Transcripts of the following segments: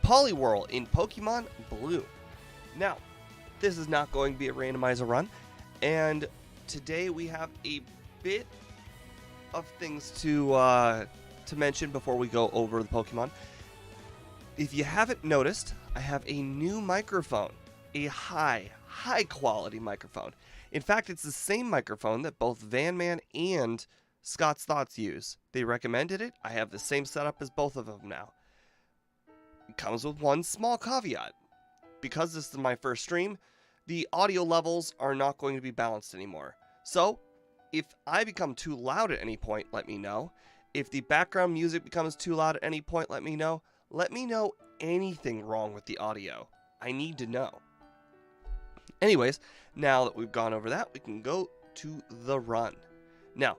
Poliwrath in Pokemon Blue. Now, this is not going to be a randomizer run, and today we have a bit of things to mention before we go over the Pokemon. If you haven't noticed, I have a new microphone, a high quality microphone. In fact, it's the same microphone that both Vanman and Scott's Thoughts use. They recommended it. I have the same setup as both of them now. It comes with one small caveat. Because this is my first stream, the audio levels are not going to be balanced anymore. So, if I become too loud at any point, let me know. If the background music becomes too loud at any point, let me know. Let me know anything wrong with the audio. I need to know. Anyways, now that we've gone over that, we can go to the run. Now,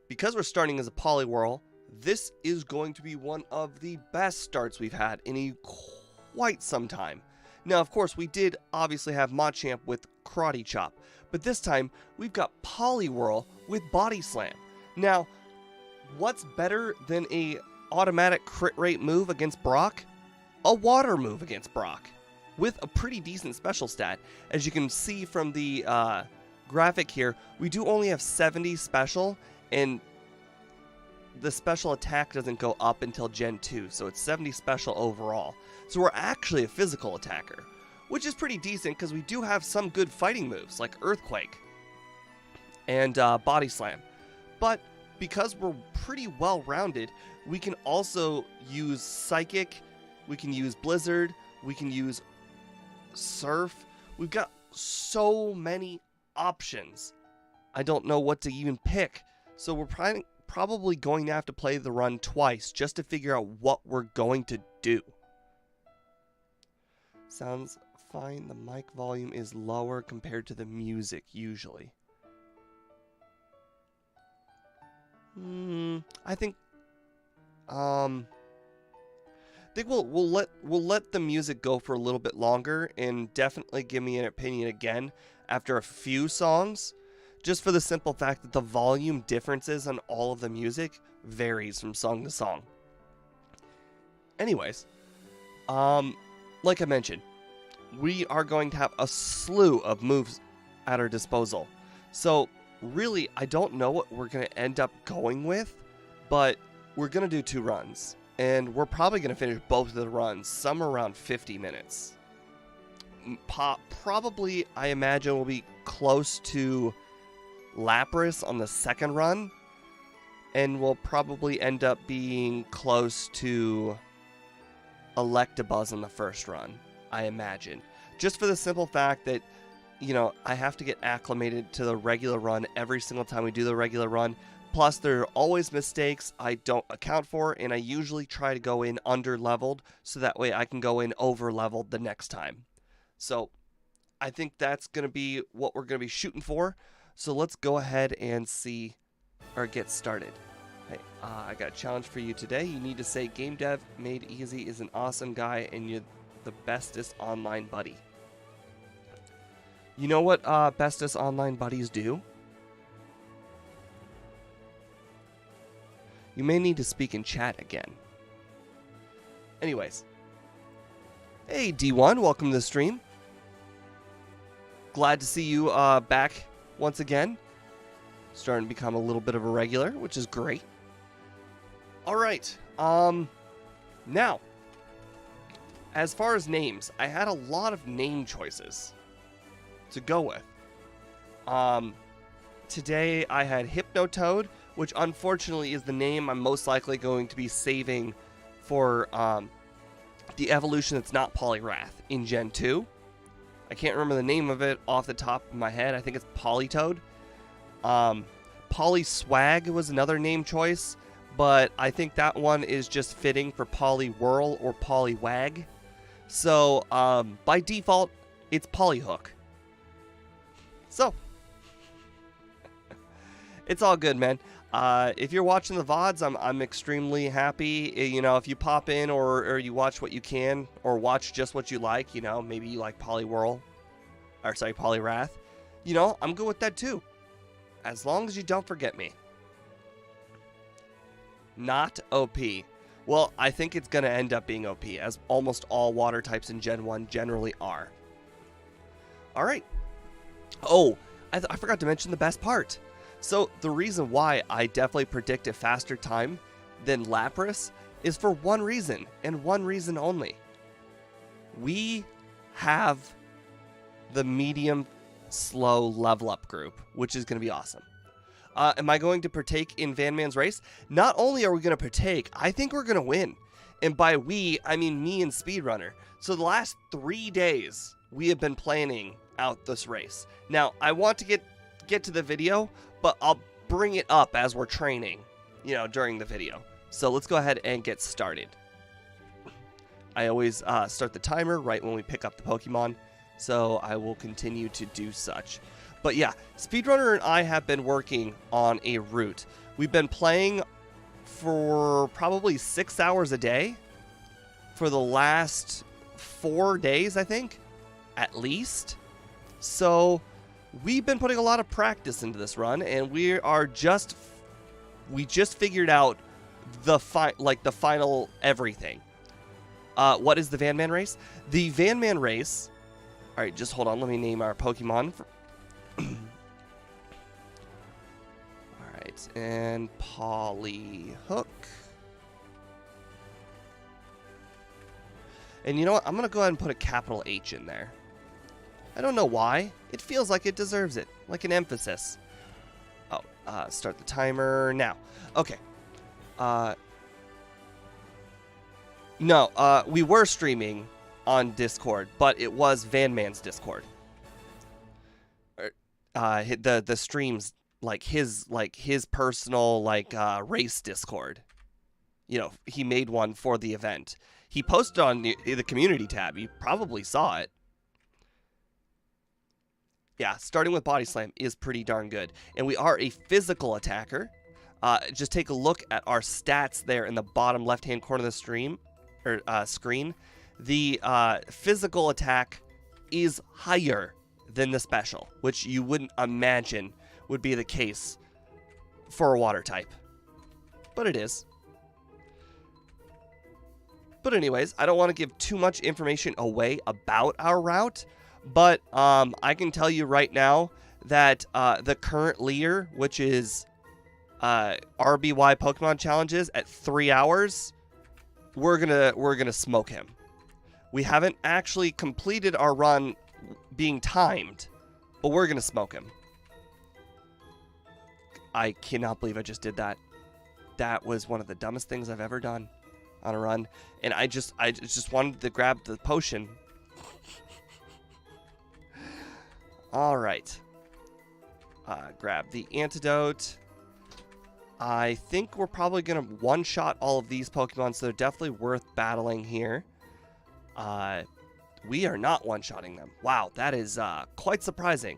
because we're starting as a Poliwrath, this is going to be one of the best starts we've had in quite some time. Now, of course, we did obviously have Machamp with Karate Chop, but this time we've got Poliwrath with Body Slam. Now, what's better than a automatic crit rate move against Brock? A water move against Brock with a pretty decent special stat. As you can see from the graphic here, we do only have 70 special, and the special attack doesn't go up until Gen 2, so it's 70 special overall. So we're actually a physical attacker, which is pretty decent because we do have some good fighting moves like Earthquake and Body Slam. But because we're pretty well rounded, we can also use Psychic, we can use Blizzard, we can use Surf. We've got so many options. I don't know what to even pick. So we're probably going to have to play the run twice just to figure out what we're going to do. Sounds fine. The mic volume is lower compared to the music usually. I think we'll let the music go for a little bit longer and definitely give me an opinion again after a few songs, just for the simple fact that the volume differences on all of the music varies from song to song. Anyways, like I mentioned, we are going to have a slew of moves at our disposal. So really, I don't know what we're going to end up going with, but we're going to do 2 runs. And we're probably going to finish both of the runs somewhere around 50 minutes. Probably, I imagine, we'll be close to Lapras on the second run. And we'll probably end up being close to Electabuzz on the first run, I imagine. Just for the simple fact that, you know, I have to get acclimated to the regular run every single time we do the regular run. Plus, there are always mistakes I don't account for, and I usually try to go in under-leveled, so that way I can go in over-leveled the next time. So, I think that's going to be what we're going to be shooting for. So, let's go ahead and see, or get started. Hey, I got a challenge for you today. You need to say, Game Dev Made Easy is an awesome guy, and you're the bestest online buddy. You know what bestest online buddies do? You may need to speak in chat again. Anyways. Hey, D1, welcome to the stream. Glad to see you back once again. Starting to become a little bit of a regular, which is great. Alright, now, as far as names, I had a lot of name choices to go with. Today I had Hypnotoad, which unfortunately is the name I'm most likely going to be saving for the evolution that's not Poliwrath in Gen 2. I can't remember the name of it off the top of my head. I think it's Politoad. Polyswag was another name choice, but I think that one is just fitting for Poliwhirl or Poliwag. So, by default, it's Polyhook. So, it's all good, man. If you're watching the VODs, I'm extremely happy. You know, if you pop in or you watch what you can, or watch just what you like, you know, maybe you like Poliwrath, you know, I'm good with that too. As long as you don't forget me. Not OP. Well, I think it's going to end up being OP, as almost all water types in Gen 1 generally are. All right. Oh, I forgot to mention the best part. So the reason why I definitely predict a faster time than Lapras is for one reason, and one reason only. We have the medium slow level up group, which is going to be awesome. Am I going to partake in Van Man's race? Not only are we going to partake, I think we're going to win. And by we, I mean me and Speedrunner. So the last 3 days, we have been planning out this race. Now, I want to get to the video, but I'll bring it up as we're training, during the video. So let's go ahead and get started. I always start the timer right when we pick up the Pokemon, so I will continue to do such. But yeah, Speedrunner and I have been working on a route. We've been playing for probably 6 hours a day for the last 4 days, I think, at least. So we've been putting a lot of practice into this run, and we just figured out the final everything. What is the Van Man race? The Van Man race. All right, just hold on. Let me name our Pokemon. Alright, and Poliwrath. And you know what? I'm going to go ahead and put a capital H in there. I don't know why. It feels like it deserves it. Like an emphasis. Oh, start the timer now. Okay. No, we were streaming on Discord, but it was Van Man's Discord. The streams his personal race Discord. He made one for the event. He posted on the community tab. You probably saw it. Yeah, starting with Body Slam is pretty darn good. And we are a physical attacker. Just take a look at our stats there in the bottom left-hand corner of the screen. The physical attack is higher than the special, which you wouldn't imagine would be the case for a water type. But it is. But anyways, I don't want to give too much information away about our route, but I can tell you right now that the current leader, which is RBY Pokemon Challenges at 3 hours, we're gonna smoke him. We haven't actually completed our run being timed, but we're gonna smoke him. I cannot believe I just did that. That was one of the dumbest things I've ever done on a run, and I just wanted to grab the potion. All right, grab the antidote. I think we're probably gonna one-shot all of these Pokemon, so they're definitely worth battling here. We are not one-shotting them. Wow, that is quite surprising.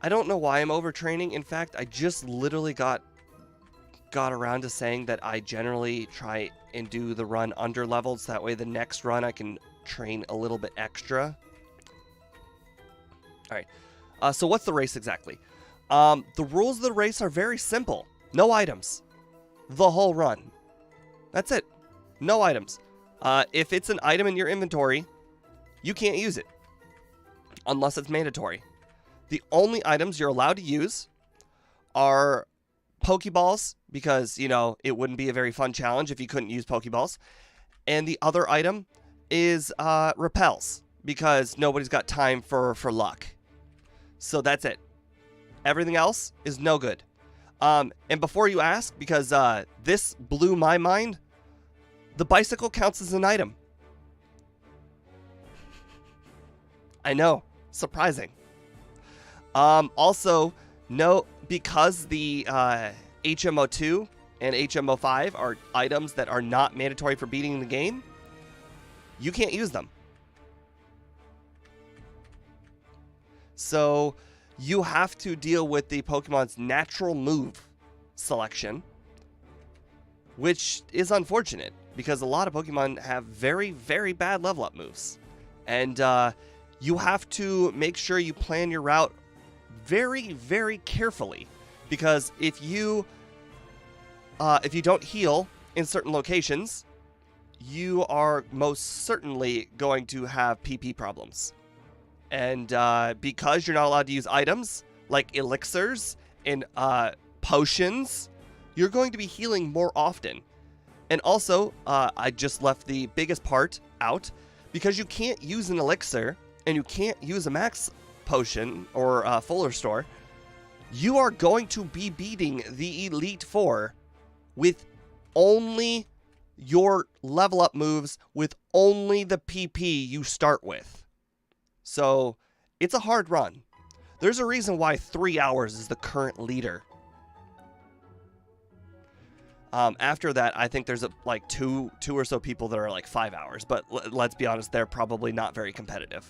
I don't know why I'm overtraining. In fact, I just literally got around to saying that I generally try and do the run under leveled, so that way the next run I can train a little bit extra. All right, so what's the race exactly? The rules of the race are very simple. No items. The whole run. That's it. No items. If it's an item in your inventory, you can't use it unless it's mandatory. The only items you're allowed to use are Pokeballs, because, it wouldn't be a very fun challenge if you couldn't use Pokeballs. And the other item is repels, because nobody's got time for luck. So that's it. Everything else is no good. And before you ask, because this blew my mind, the bicycle counts as an item. I know, surprising. Also, no, because the HMO2 and HMO5 are items that are not mandatory for beating the game, you can't use them. So you have to deal with the Pokemon's natural move selection, which is unfortunate because a lot of Pokemon have very, very bad level up moves. And you have to make sure you plan your route very, very carefully, because if you if you don't heal in certain locations, you are most certainly going to have PP problems. And because you're not allowed to use items like elixirs and potions, you're going to be healing more often. And also, I just left the biggest part out. Because you can't use an elixir and you can't use a max potion or full restore, you are going to be beating the Elite Four with only your level up moves, with only the PP you start with. So it's a hard run. There's a reason why 3 hours is the current leader. After that, I think there's like two or so people that are like 5 hours, but let's be honest, they're probably not very competitive.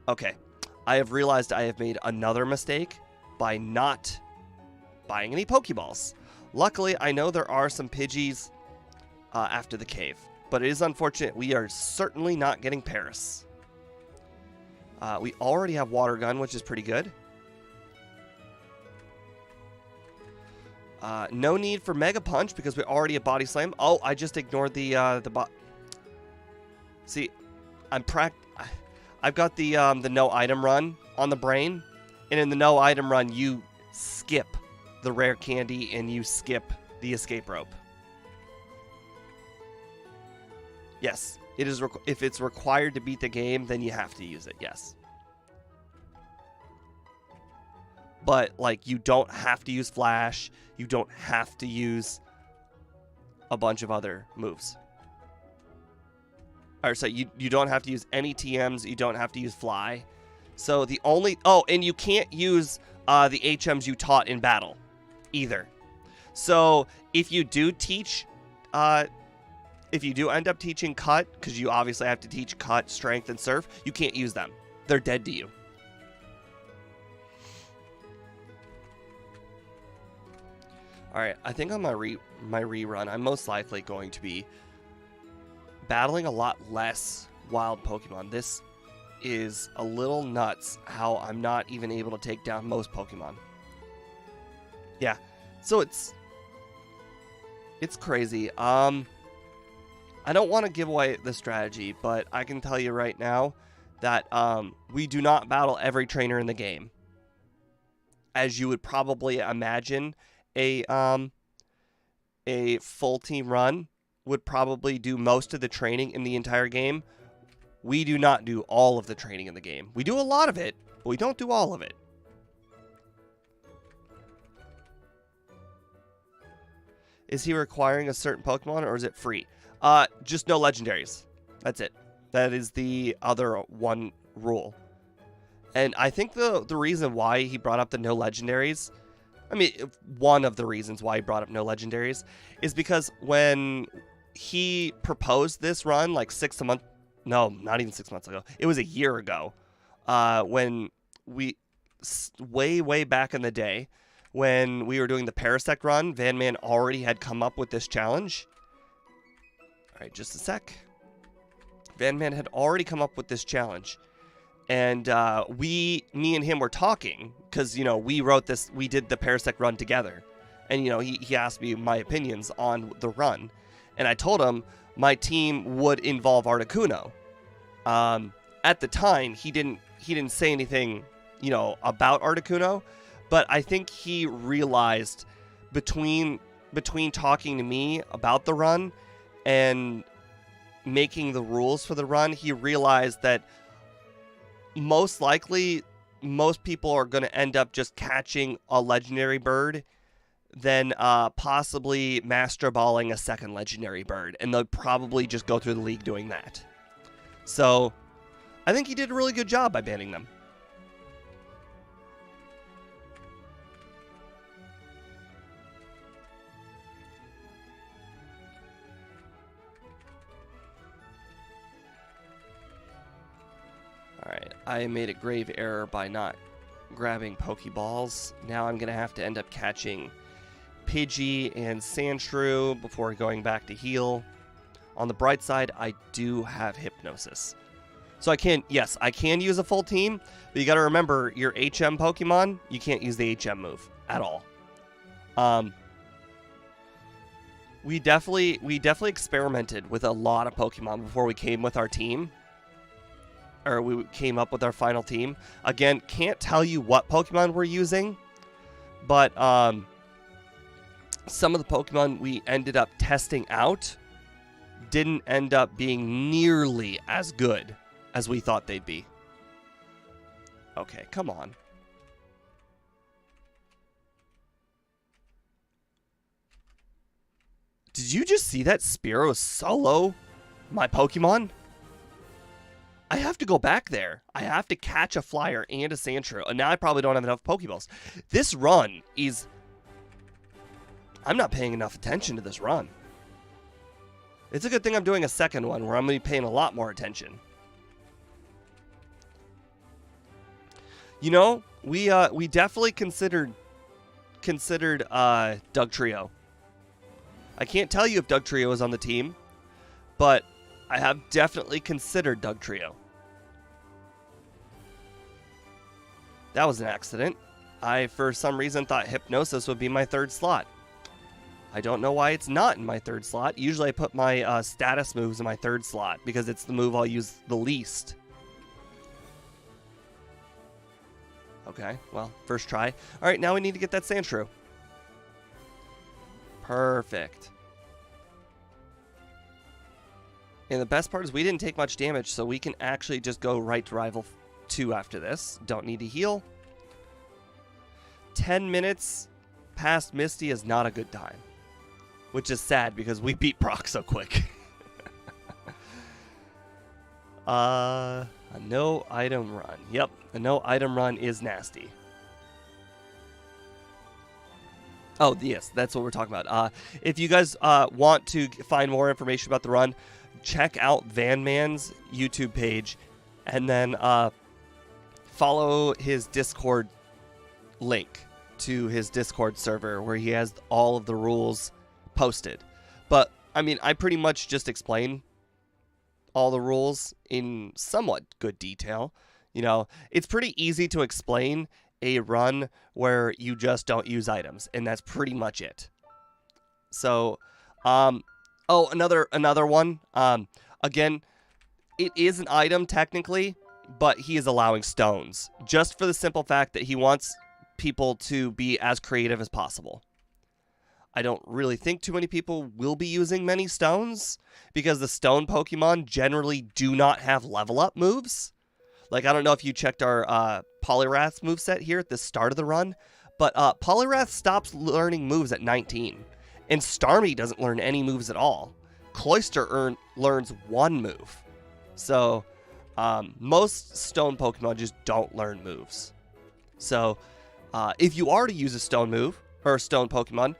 Okay, I have realized I have made another mistake by not buying any Pokeballs. Luckily, I know there are some Pidgeys after the cave, but it is unfortunate we are certainly not getting Paris. We already have Water Gun, which is pretty good. No need for Mega Punch because we already have Body Slam. Oh, I just ignored the See, I've got the no item run on the brain, and in the no item run, you skip the rare candy and you skip the escape rope. Yes, it is. If it's required to beat the game, then you have to use it. Yes. But, like, you don't have to use Flash. You don't have to use a bunch of other moves. Or, so you don't have to use any TMs. You don't have to use Fly. So, the only... Oh, and you can't use the HMs you taught in battle either. So, if you do teach... if you do end up teaching Cut, because you obviously have to teach Cut, Strength, and Surf, you can't use them. They're dead to you. Alright, I think on my rerun, I'm most likely going to be battling a lot less wild Pokemon. This is a little nuts how I'm not even able to take down most Pokemon. Yeah, so it's crazy. I don't want to give away the strategy, but I can tell you right now that we do not battle every trainer in the game. As you would probably imagine, a full team run would probably do most of the training in the entire game. We do not do all of the training in the game. We do a lot of it, but we don't do all of it. Is he requiring a certain Pokemon, or is it free? Just no legendaries. That's it. That is the other one rule. And I think the reason why he brought up the no legendaries, I mean, one of the reasons why he brought up no legendaries is because when he proposed this run like 6 months, no, not even 6 months ago. It was a year ago, when way back in the day, when we were doing the Parasect run, Van Man already had come up with this challenge. All right, just a sec. Van Man had already come up with this challenge. And me and him were talking because, you know, we did the Parasect run together. And, you know, he asked me my opinions on the run. And I told him my team would involve Articuno. At the time, he didn't say anything, you know, about Articuno. But I think he realized between talking to me about the run and making the rules for the run, he realized that most likely most people are going to end up just catching a legendary bird, then possibly master balling a second legendary bird, and they'll probably just go through the league doing that. So I think he did a really good job by banning them. Alright, I made a grave error by not grabbing Pokeballs. Now I'm going to have to end up catching Pidgey and Sandshrew before going back to heal. On the bright side, I do have Hypnosis. So I can use a full team, but you got to remember, your HM Pokemon, you can't use the HM move at all. We definitely experimented with a lot of Pokemon before we came with our team. Or we came up with our final team. Again, can't tell you what Pokemon we're using, but some of the Pokemon we ended up testing out didn't end up being nearly as good as we thought they'd be. Okay, come on. Did you just see that Spearow solo my Pokemon? I have to go back there. I have to catch a flyer and a Sandshrew. And now I probably don't have enough Pokeballs. This run is... I'm not paying enough attention to this run. It's a good thing I'm doing a second one where I'm going to be paying a lot more attention. You know, we definitely considered Dugtrio. I can't tell you if Dugtrio is on the team, but I have definitely considered Dugtrio. That was an accident. I, for some reason, thought Hypnosis would be my third slot. I don't know why it's not in my third slot. Usually I put my status moves in my third slot because it's the move I'll use the least. Okay, well, first try. All right, now we need to get that Sandshrew. Perfect. And the best part is we didn't take much damage, so we can actually just go right to Rival 2 after this. Don't need to heal. 10 minutes past Misty is not a good time. Which is sad because we beat Brock so quick. A no item run. Yep, a no item run is nasty. Oh, yes, that's what we're talking about. If you guys want to find more information about the run, check out Van Man's YouTube page and then follow his Discord link to his Discord server where he has all of the rules posted. But, I mean, I pretty much just explain all the rules in somewhat good detail. You know, it's pretty easy to explain a run where you just don't use items, and that's pretty much it. So, oh, another one. Again, it is an item technically, but he is allowing stones just for the simple fact that he wants people to be as creative as possible. I don't really think too many people will be using many stones because the stone Pokemon generally do not have level up moves. Like, I don't know if you checked our Poliwrath moveset here at the start of the run, but Poliwrath stops learning moves at 19. And Starmie doesn't learn any moves at all. Cloyster learns one move. So, most stone Pokemon just don't learn moves. So, if you are to use a stone move, or a stone Pokemon,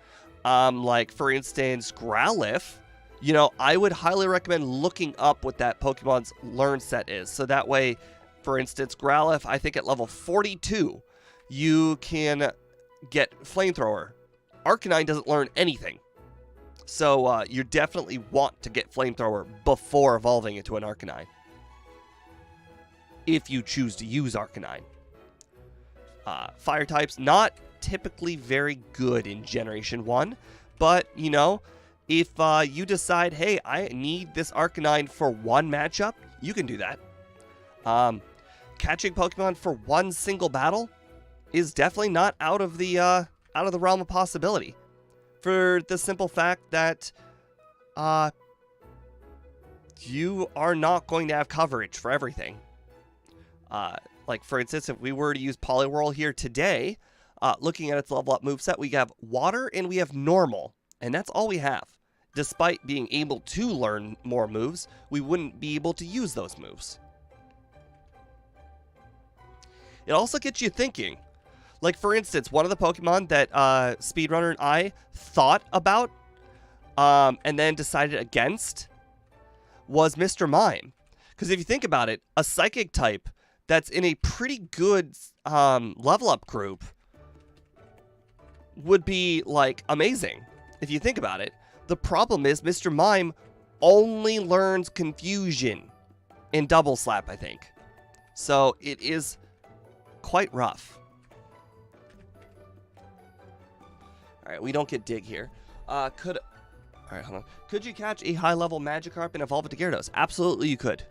like, for instance, Growlithe, you know, I would highly recommend looking up what that Pokemon's learn set is. So that way, for instance, Growlithe, I think at level 42, you can get Flamethrower. Arcanine doesn't learn anything. So you definitely want to get Flamethrower before evolving into an Arcanine. If you choose to use Arcanine. Fire types, not typically very good in Generation 1. But, you know, if you decide, hey, I need this Arcanine for one matchup, you can do that. Catching Pokemon for one single battle is definitely not out of the realm of possibility. For the simple fact that you are not going to have coverage for everything. Like, for instance, if we were to use Poliwrath here today, looking at its level up moveset, we have Water and we have Normal. And that's all we have. Despite being able to learn more moves, we wouldn't be able to use those moves. It also gets you thinking. Like, for instance, one of the Pokemon that Speedrunner and I thought about and then decided against was Mr. Mime. Because if you think about it, a Psychic type that's in a pretty good level up group would be, like, amazing. If you think about it. The problem is Mr. Mime only learns Confusion in Double Slap, I think. So it is quite rough. Alright, we don't get Dig here. All right, hold on. Could you catch a high-level Magikarp and evolve it to Gyarados? Absolutely, you could.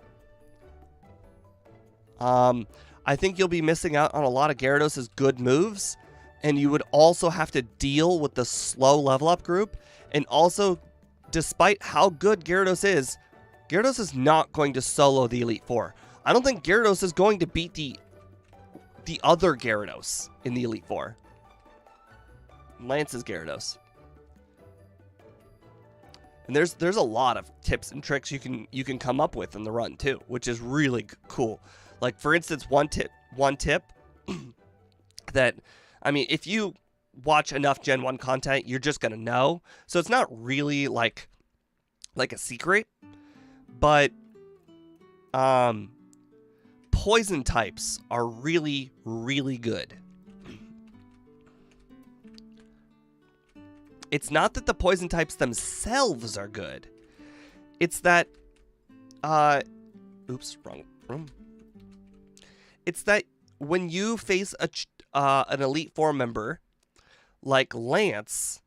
I think you'll be missing out on a lot of Gyarados' good moves, and you would also have to deal with the slow level up group. And also, despite how good Gyarados is not going to solo the Elite Four. I don't think Gyarados is going to beat the other Gyarados in the Elite Four. Lance's Gyarados. And there's a lot of tips and tricks you can come up with in the run too, which is really cool. Like, for instance, one tip that, I mean, if you watch enough Gen 1 content, you're just gonna know. So it's not really like a secret, but poison types are really, really good. It's not that the poison types themselves are good. It's that, oops, wrong room. It's that when you face an Elite Four member like Lance,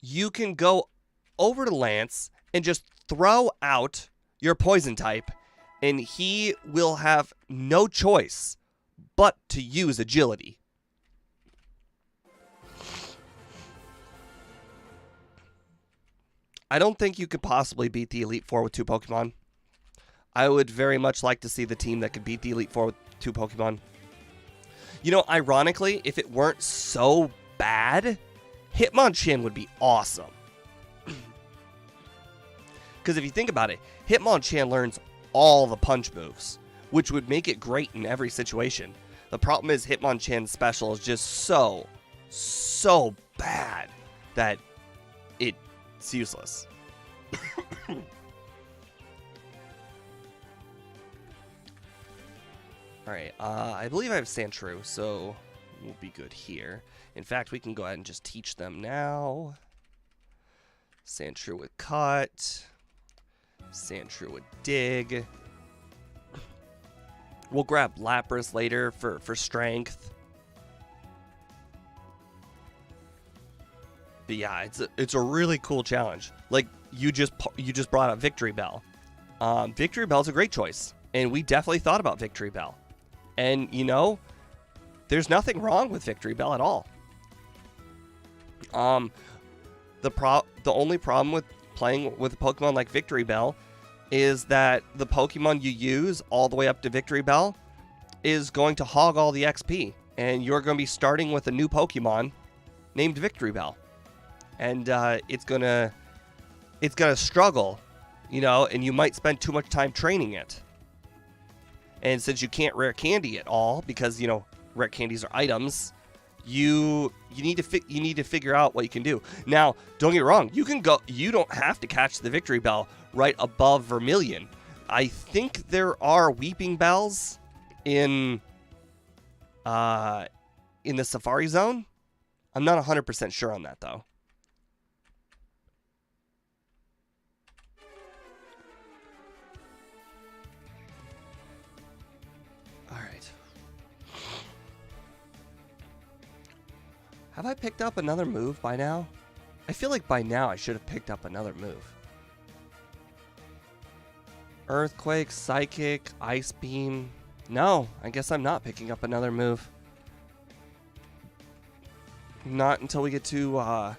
you can go over to Lance and just throw out your poison type, and he will have no choice but to use agility. I don't think you could possibly beat the Elite Four with 2 Pokemon. I would very much like to see the team that could beat the Elite Four with 2 Pokemon. You know, ironically, if it weren't so bad, Hitmonchan would be awesome. Because if you think about it, Hitmonchan learns all the punch moves, which would make it great in every situation. The problem is Hitmonchan's special is just so bad that it's useless. Alright, I believe I have Sandshrew, so we'll be good here. In fact, we can go ahead and just teach them now. Sandshrew with Cut. Sandshrew with Dig. We'll grab Lapras later for strength. But yeah, it's a really cool challenge. Like, you just brought up Victory Bell. Victory Bell's a great choice, and we definitely thought about Victory Bell. And you know, there's nothing wrong with Victory Bell at all. The only problem with playing with a Pokemon like Victory Bell is that the Pokemon you use all the way up to Victory Bell is going to hog all the XP, and you're going to be starting with a new Pokemon named Victory Bell. And it's gonna struggle, you know, and you might spend too much time training it. And since you can't rare candy at all, because, you know, rare candies are items, you need to figure out what you can do. Now, don't get me wrong, you don't have to catch the Victory Bell right above Vermilion. I think there are Weeping Bells in the Safari Zone. I'm not 100% sure on that though. Have I picked up another move by now? I feel like by now I should have picked up another move. Earthquake, Psychic, Ice Beam. No, I guess I'm not picking up another move. Not until we get to, I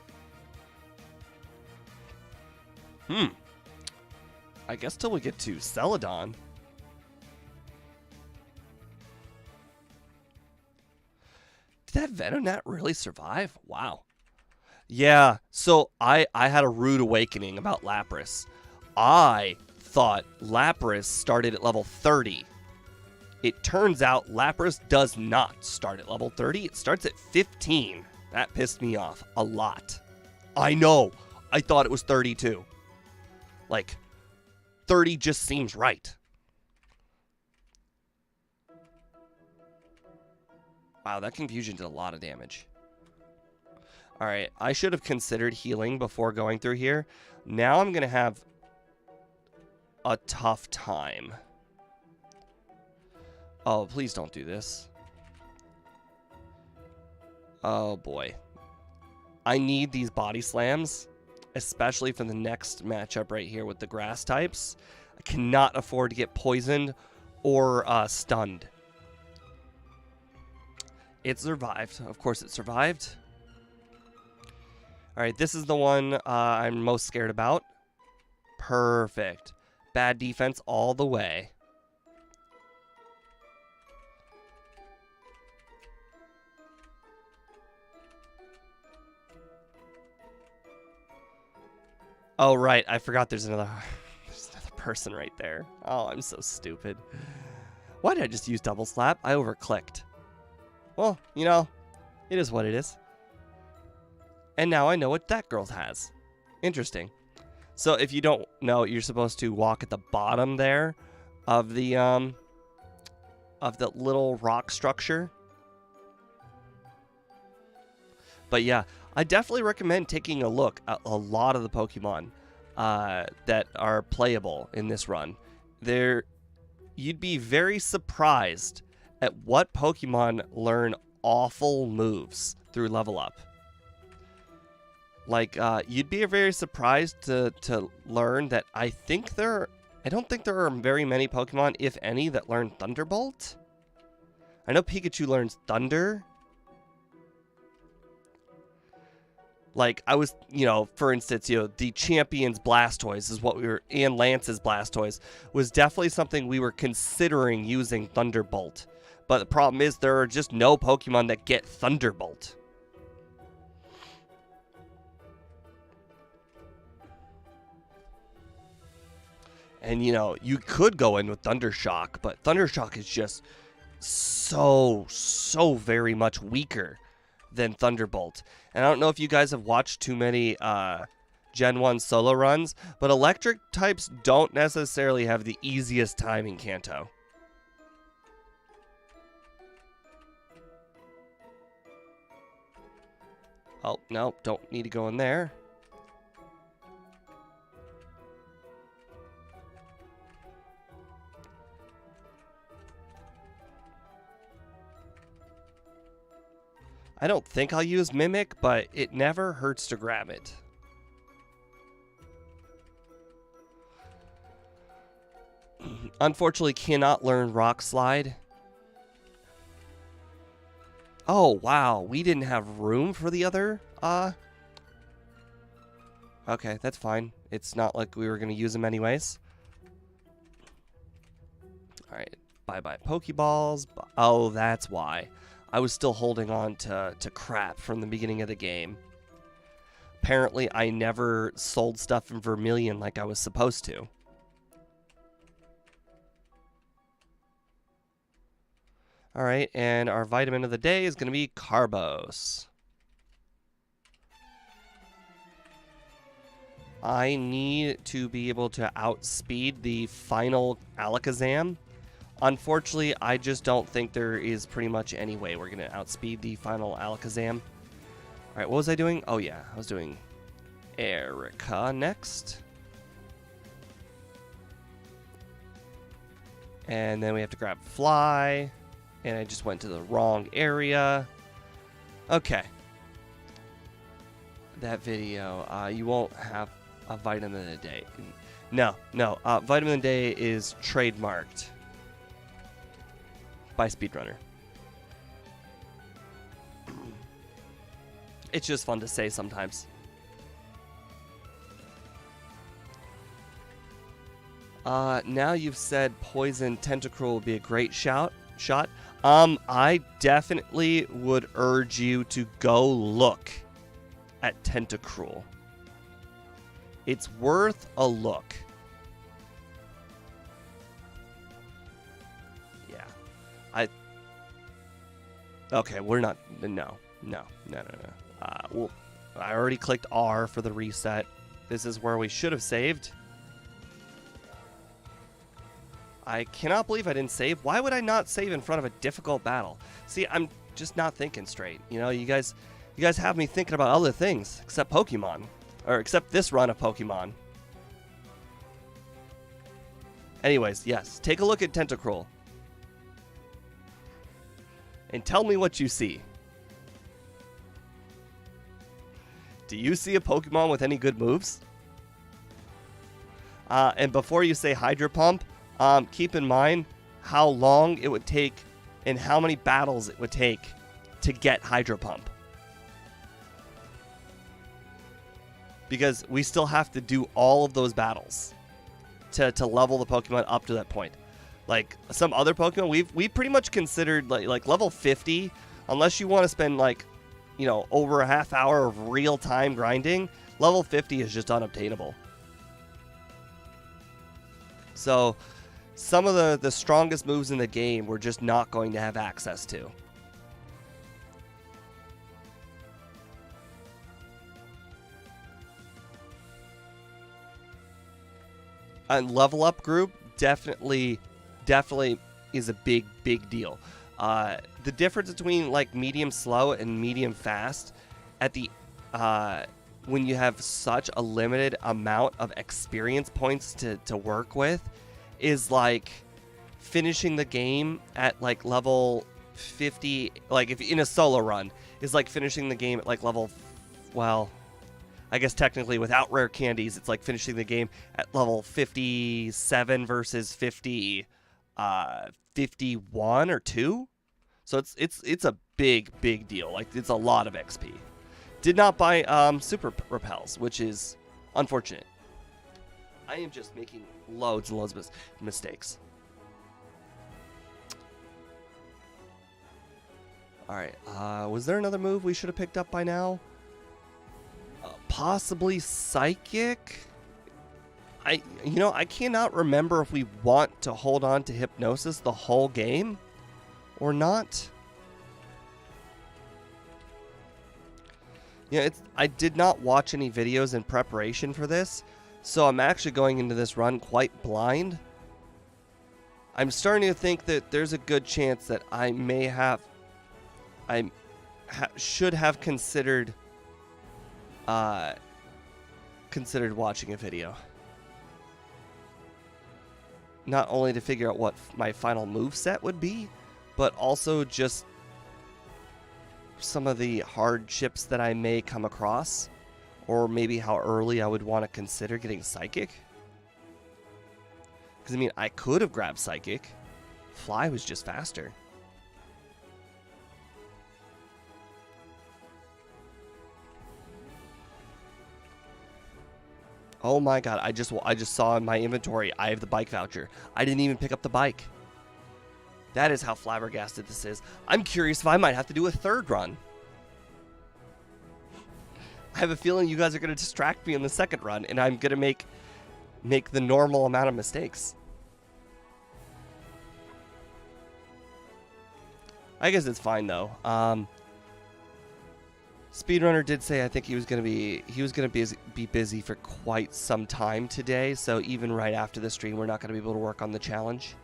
guess till we get to Celadon. Did that Venonat really survive? Wow. Yeah, so I had a rude awakening about Lapras. I thought Lapras started at level 30. It turns out Lapras does not start at level 30. It starts at 15. That pissed me off a lot. I know. I thought it was 32. Like, 30 just seems right. Wow, that confusion did a lot of damage. Alright, I should have considered healing before going through here. Now I'm going to have a tough time. Oh, please don't do this. Oh, boy. I need these body slams. especially for the next matchup right here with the grass types. I cannot afford to get poisoned or stunned. It survived. Of course it survived. All right, this is the one I'm most scared about. Perfect. Bad defense all the way. Oh, right. I forgot there's another person right there. Oh, I'm so stupid. Why did I just use double slap? I overclicked. Well, you know, it is what it is. And now I know what that girl has. Interesting. So if you don't know, you're supposed to walk at the bottom there of the little rock structure. But yeah, I definitely recommend taking a look at a lot of the Pokemon that are playable in this run. You'd be very surprised at what Pokemon learn awful moves through level up. Like, you'd be very surprised to learn that I don't think there are very many Pokemon, if any, that learn Thunderbolt. I know Pikachu learns Thunder. Like, I was, for instance, the Champion's Blastoise is what and Lance's Blastoise was definitely something we were considering using Thunderbolt. But the problem is there are just no Pokemon that get Thunderbolt. And, you could go in with Thundershock, but Thundershock is just so very much weaker than Thunderbolt. And I don't know if you guys have watched too many Gen 1 solo runs, but electric types don't necessarily have the easiest time in Kanto. Oh, no, don't need to go in there. I don't think I'll use Mimic, but it never hurts to grab it. Unfortunately, cannot learn Rock Slide. Oh, wow. We didn't have room for the other, Okay, that's fine. It's not like we were going to use them anyways. Alright, bye-bye Pokeballs. Oh, that's why. I was still holding on to crap from the beginning of the game. Apparently, I never sold stuff in Vermilion like I was supposed to. Alright, and our vitamin of the day is going to be Carbos. I need to be able to outspeed the final Alakazam. Unfortunately, I just don't think there is pretty much any way we're going to outspeed the final Alakazam. Alright, what was I doing? Oh yeah, I was doing Erica next. And then we have to grab Fly. And I just went to the wrong area. Okay. That video, you won't have a vitamin of the day. No. Vitamin of the day is trademarked by Speedrunner. It's just fun to say sometimes. Now you've said Poison Tentacruel would be a great shot. I definitely would urge you to go look at Tentacruel. It's worth a look. Yeah. Okay, we're not... No. Well, I already clicked R for the reset. This is where we should have saved. I cannot believe I didn't save. Why would I not save in front of a difficult battle? See, I'm just not thinking straight. You guys have me thinking about other things except Pokemon. Or except this run of Pokemon. Anyways, yes, take a look at Tentacruel. And tell me what you see. Do you see a Pokemon with any good moves? And before you say Hydro Pump, keep in mind how long it would take and how many battles it would take to get Hydro Pump. Because we still have to do all of those battles to level the Pokemon up to that point. Like some other Pokemon, we pretty much considered like level 50, unless you want to spend like, you know, over a half hour of real time grinding, level 50 is just unobtainable. So some of the strongest moves in the game we're just not going to have access to. And level up group definitely is a big deal. The difference between like medium slow and medium fast at the when you have such a limited amount of experience points to work with is like finishing the game at like level 50, like if in a solo run, is like finishing the game at like level, well, I guess technically without rare candies, it's like finishing the game at level 57 versus 51 or 2. So it's a big deal. Like it's a lot of XP. Did not buy super repels, which is unfortunate. I am just making loads and loads of mistakes. All right. Was there another move we should have picked up by now? Possibly Psychic. I cannot remember if we want to hold on to Hypnosis the whole game or not. Yeah, I did not watch any videos in preparation for this, so I'm actually going into this run quite blind. I'm starting to think that there's a good chance that I may have, should have considered watching a video. Not only to figure out what my final move set would be, but also just some of the hardships that I may come across, or maybe how early I would want to consider getting Psychic. Because, I mean, I could have grabbed Psychic. Fly was just faster. Oh my god, I just saw in my inventory, I have the bike voucher. I didn't even pick up the bike. That is how flabbergasted this is. I'm curious if I might have to do a third run. I have a feeling you guys are going to distract me in the second run, and I'm going to make the normal amount of mistakes. I guess it's fine though. Speedrunner did say I think he was going to be busy for quite some time today, so even right after the stream we're not going to be able to work on the challenge.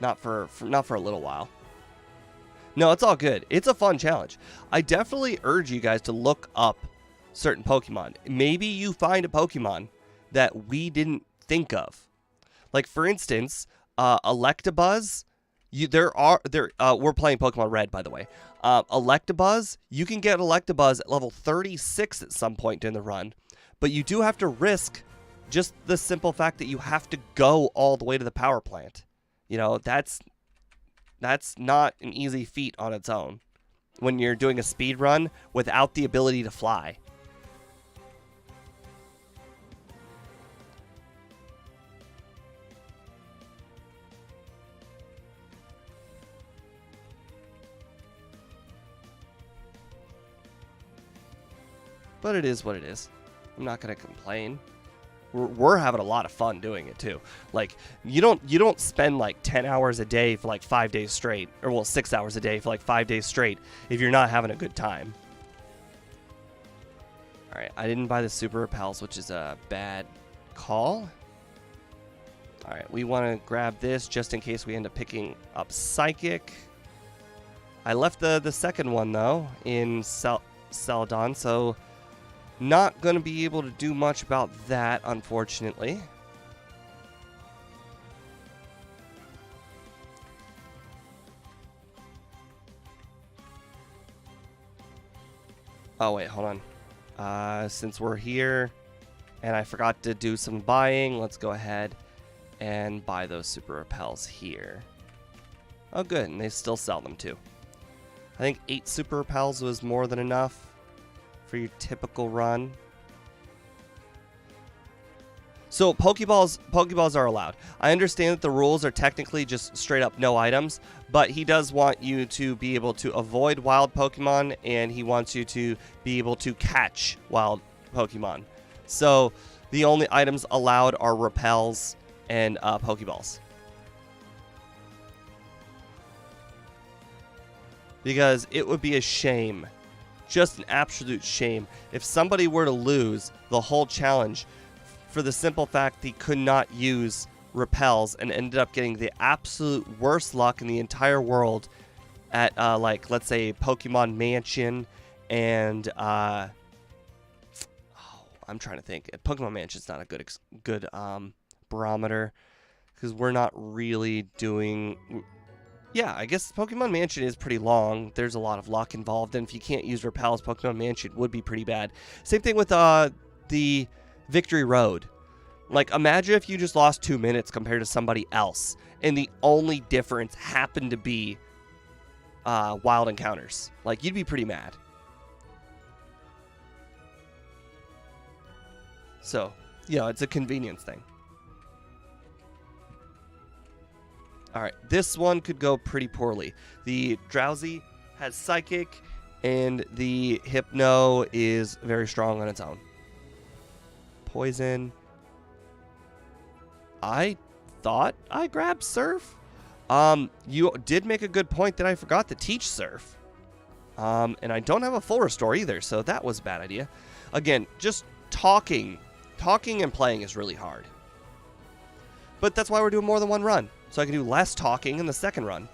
Not for a little while. No, it's all good. It's a fun challenge. I definitely urge you guys to look up certain Pokemon. Maybe you find a Pokemon that we didn't think of. Like for instance, Electabuzz. We're playing Pokemon Red, by the way. Electabuzz, you can get Electabuzz at level 36 at some point during the run, but you do have to risk just the simple fact that you have to go all the way to the power plant. You know, that's not an easy feat on its own when you're doing a speed run without the ability to fly. But it is what it is. I'm not going to complain. We're having a lot of fun doing it too. Like you don't spend like 10 hours a day for like 5 days straight, or well 6 hours a day for like 5 days straight if you're not having a good time. All right, I didn't buy the super repels, which is a bad call. All right, we want to grab this just in case we end up picking up Psychic. I left the second one though in Celadon, so not going to be able to do much about that, unfortunately. Oh, wait, hold on. Since we're here and I forgot to do some buying, let's go ahead and buy those super repels here. Oh, good, and they still sell them too. I think 8 super repels was more than enough for your typical run. So Pokeballs are allowed. I understand that the rules are technically just straight up no items, but he does want you to be able to avoid wild Pokemon, and he wants you to be able to catch wild Pokemon. So the only items allowed are repels and Pokeballs. Because it would be a shame, just an absolute shame, if somebody were to lose the whole challenge for the simple fact he could not use repels and ended up getting the absolute worst luck in the entire world at, like, let's say, Pokemon Mansion and, I'm trying to think. Pokemon Mansion's not a good barometer because we're not really doing... Yeah, I guess Pokemon Mansion is pretty long. There's a lot of luck involved, and if you can't use repels, Pokemon Mansion would be pretty bad. Same thing with the Victory Road. Like, imagine if you just lost 2 minutes compared to somebody else, and the only difference happened to be wild encounters. Like, you'd be pretty mad. So, yeah, it's a convenience thing. Alright, this one could go pretty poorly. The Drowsy has Psychic, and the Hypno is very strong on its own. Poison. I thought I grabbed Surf. You did make a good point that I forgot to teach Surf. And I don't have a full restore either, so that was a bad idea. Again, just talking and playing is really hard. But that's why we're doing more than one run. So I can do less talking in the second run.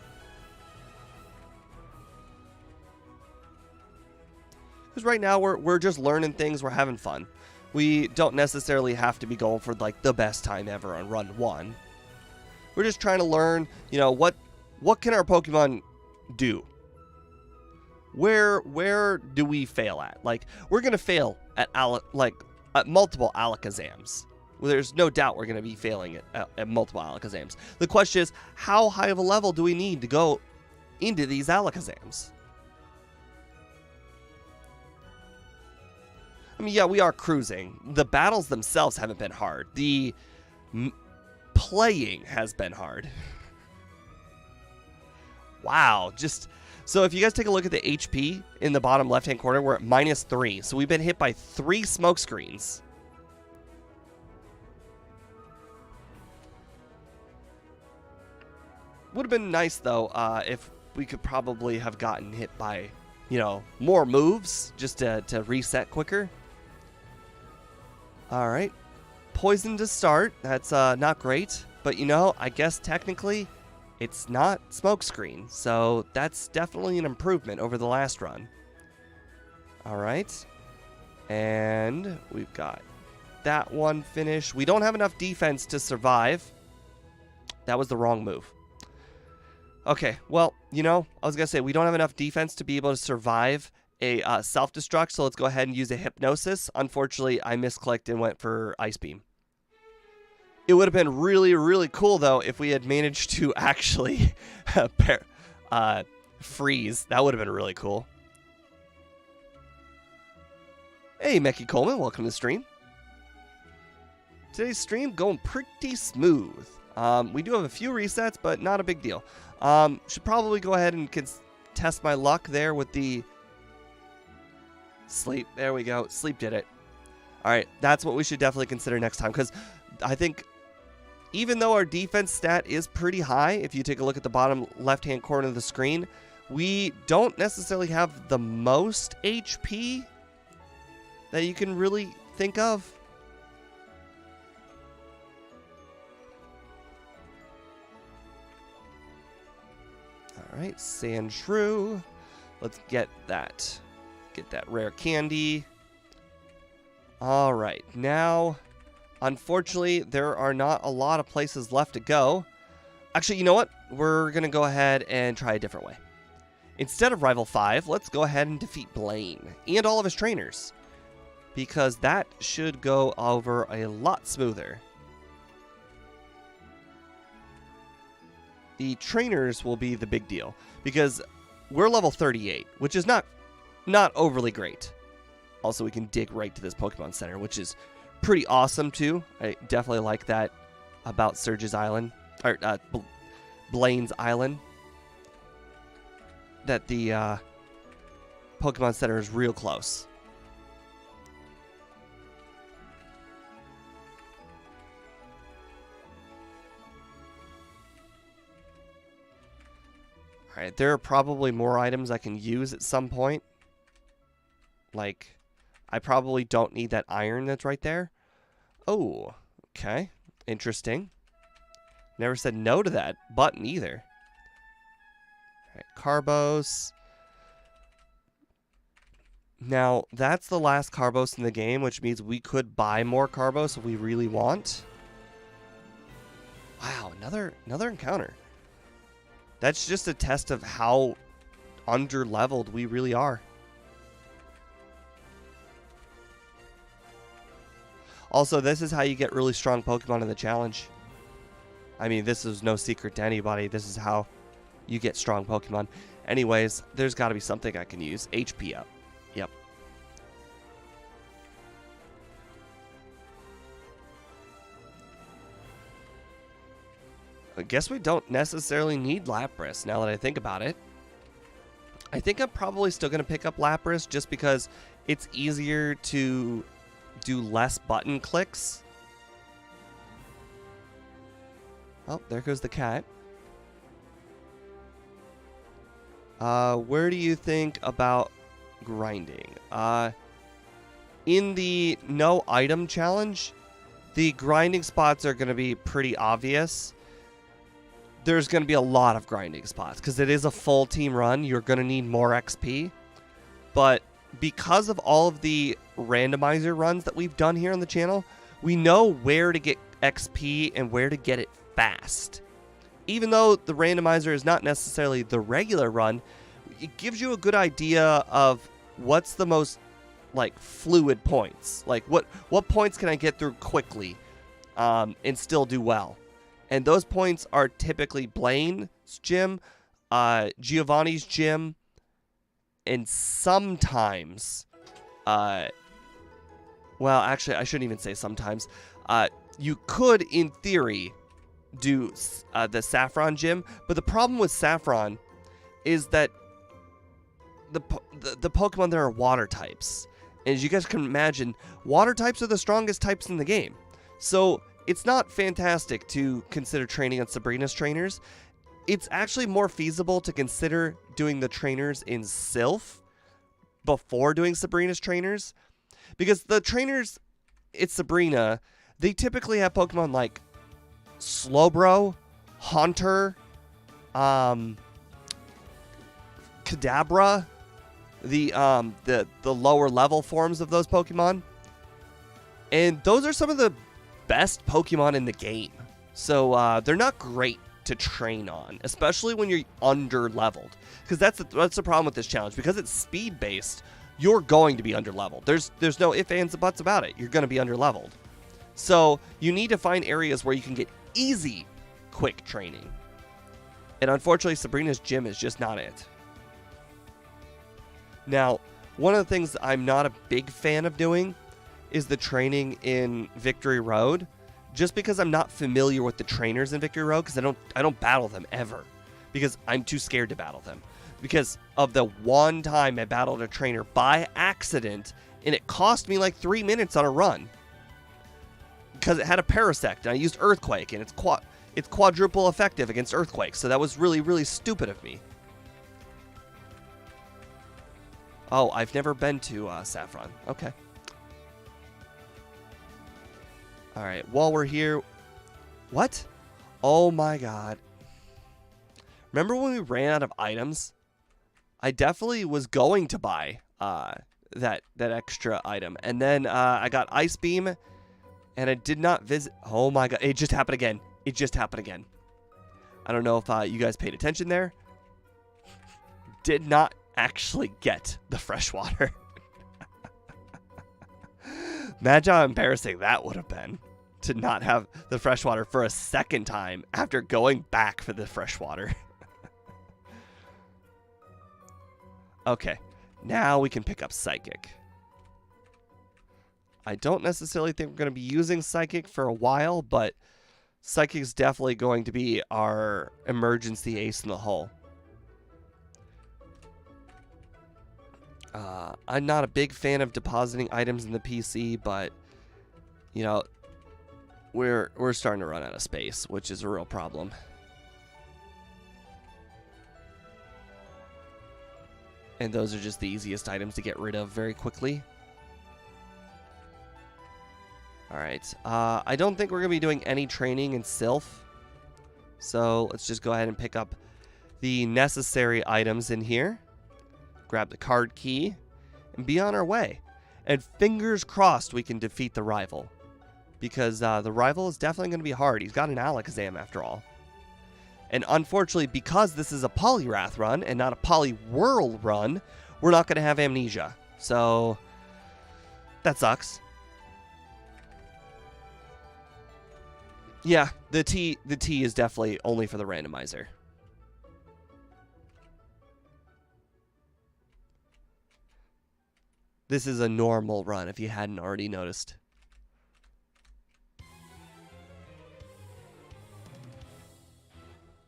Because right now we're just learning things, we're having fun. We don't necessarily have to be going for like the best time ever on run 1. We're just trying to learn, you know, what can our Pokemon do? Where do we fail at? Like, we're gonna fail at multiple Alakazams. Well, there's no doubt we're going to be failing at multiple Alakazams. The question is, how high of a level do we need to go into these Alakazams? I mean, yeah, we are cruising. The battles themselves haven't been hard. The playing has been hard. Wow, so if you guys take a look at the HP in the bottom left-hand corner, we're at -3. So we've been hit by 3 smoke screens. Would have been nice, though, if we could probably have gotten hit by, you know, more moves just to reset quicker. All right. Poison to start. That's not great. But, you know, I guess technically it's not smokescreen. So that's definitely an improvement over the last run. All right. And we've got that one finished. We don't have enough defense to survive. That was the wrong move. Okay, well, you know, I was going to say, we don't have enough defense to be able to survive a self-destruct, so let's go ahead and use a Hypnosis. Unfortunately, I misclicked and went for Ice Beam. It would have been really, really cool, though, if we had managed to actually freeze. That would have been really cool. Hey, Mecky Coleman, welcome to the stream. Today's stream going pretty smooth. We do have a few resets, but not a big deal. Should probably go ahead and test my luck there with the sleep. There we go. Sleep did it. All right, that's what we should definitely consider next time, because I think even though our defense stat is pretty high, if you take a look at the bottom left-hand corner of the screen, we don't necessarily have the most HP that you can really think of. All right, Sandshrew. Let's get that rare candy. All right, now, unfortunately, there are not a lot of places left to go. Actually, you know what? We're going to go ahead and try a different way. Instead of Rival 5, let's go ahead and defeat Blaine and all of his trainers, because that should go over a lot smoother. The trainers will be the big deal, because we're level 38, which is not overly great. Also, we can dig right to this Pokemon Center, which is pretty awesome, too. I definitely like that about Surge's Island, or Blaine's Island, that the Pokemon Center is real close. Alright, there are probably more items I can use at some point. Like, I probably don't need that iron that's right there. Oh, okay. Interesting. Never said no to that button either. Alright, Carbos. Now, that's the last Carbos in the game, which means we could buy more Carbos if we really want. Wow, another encounter. That's just a test of how under-leveled we really are. Also, this is how you get really strong Pokemon in the challenge. I mean, this is no secret to anybody. This is how you get strong Pokemon. Anyways, there's got to be something I can use. HP up. Yep. I guess we don't necessarily need Lapras now that I think about it. I think I'm probably still going to pick up Lapras just because it's easier to do less button clicks. Oh, there goes the cat. Where do you think about grinding? In the no item challenge, the grinding spots are going to be pretty obvious. There's going to be a lot of grinding spots because it is a full team run. You're going to need more XP. But because of all of the randomizer runs that we've done here on the channel, we know where to get XP and where to get it fast. Even though the randomizer is not necessarily the regular run, it gives you a good idea of what's the most like fluid points. Like what points can I get through quickly and still do well? And those points are typically Blaine's gym, Giovanni's gym, and sometimes, well, actually, I shouldn't even say sometimes. You could, in theory, do the Saffron gym, but the problem with Saffron is that the Pokemon there are water types. And as you guys can imagine, water types are the strongest types in the game. So it's not fantastic to consider training on Sabrina's trainers. It's actually more feasible to consider doing the trainers in Sylph before doing Sabrina's trainers. Because the trainers, it's Sabrina, they typically have Pokemon like Slowbro, Haunter, Kadabra, the lower level forms of those Pokemon. And those are some of the best Pokemon in the game. So they're not great to train on, especially when you're under leveled, because that's the problem with this challenge. Because it's speed based, you're going to be under leveled. There's no ifs, ands, and buts about it. You're going to be under leveled. So you need to find areas where you can get easy, quick training. And unfortunately, Sabrina's gym is just not it. Now, one of the things I'm not a big fan of doing is the training in Victory Road, just because I'm not familiar with the trainers in Victory Road, because I don't battle them ever, because I'm too scared to battle them. Because of the one time I battled a trainer by accident, and it cost me like 3 minutes on a run, because it had a Parasect, and I used Earthquake, and it's quadruple effective against Earthquake, so that was really, really stupid of me. Oh, I've never been to Saffron. Okay. Alright, while we're here... What? Oh my god. Remember when we ran out of items? I definitely was going to buy that extra item. And then I got Ice Beam, and I did not visit... Oh my god, it just happened again. It just happened again. I don't know if you guys paid attention there. did not actually get the freshwater. Imagine how embarrassing that would have been to not have the freshwater for a second time after going back for the freshwater. Okay, now we can pick up Psychic. I don't necessarily think we're going to be using Psychic for a while, but Psychic is definitely going to be our emergency ace in the hole. I'm not a big fan of depositing items in the PC, but, you know, we're starting to run out of space, which is a real problem. And those are just the easiest items to get rid of very quickly. Alright, I don't think we're going to be doing any training in Sylph. So let's just go ahead and pick up the necessary items in here. Grab the card key and be on our way. And fingers crossed we can defeat the rival. Because the rival is definitely going to be hard. He's got an Alakazam after all. And unfortunately, because this is a Poliwrath run and not a Poliwhirl run, we're not going to have Amnesia. So that sucks. Yeah, the T is definitely only for the randomizer. This is a normal run, if you hadn't already noticed.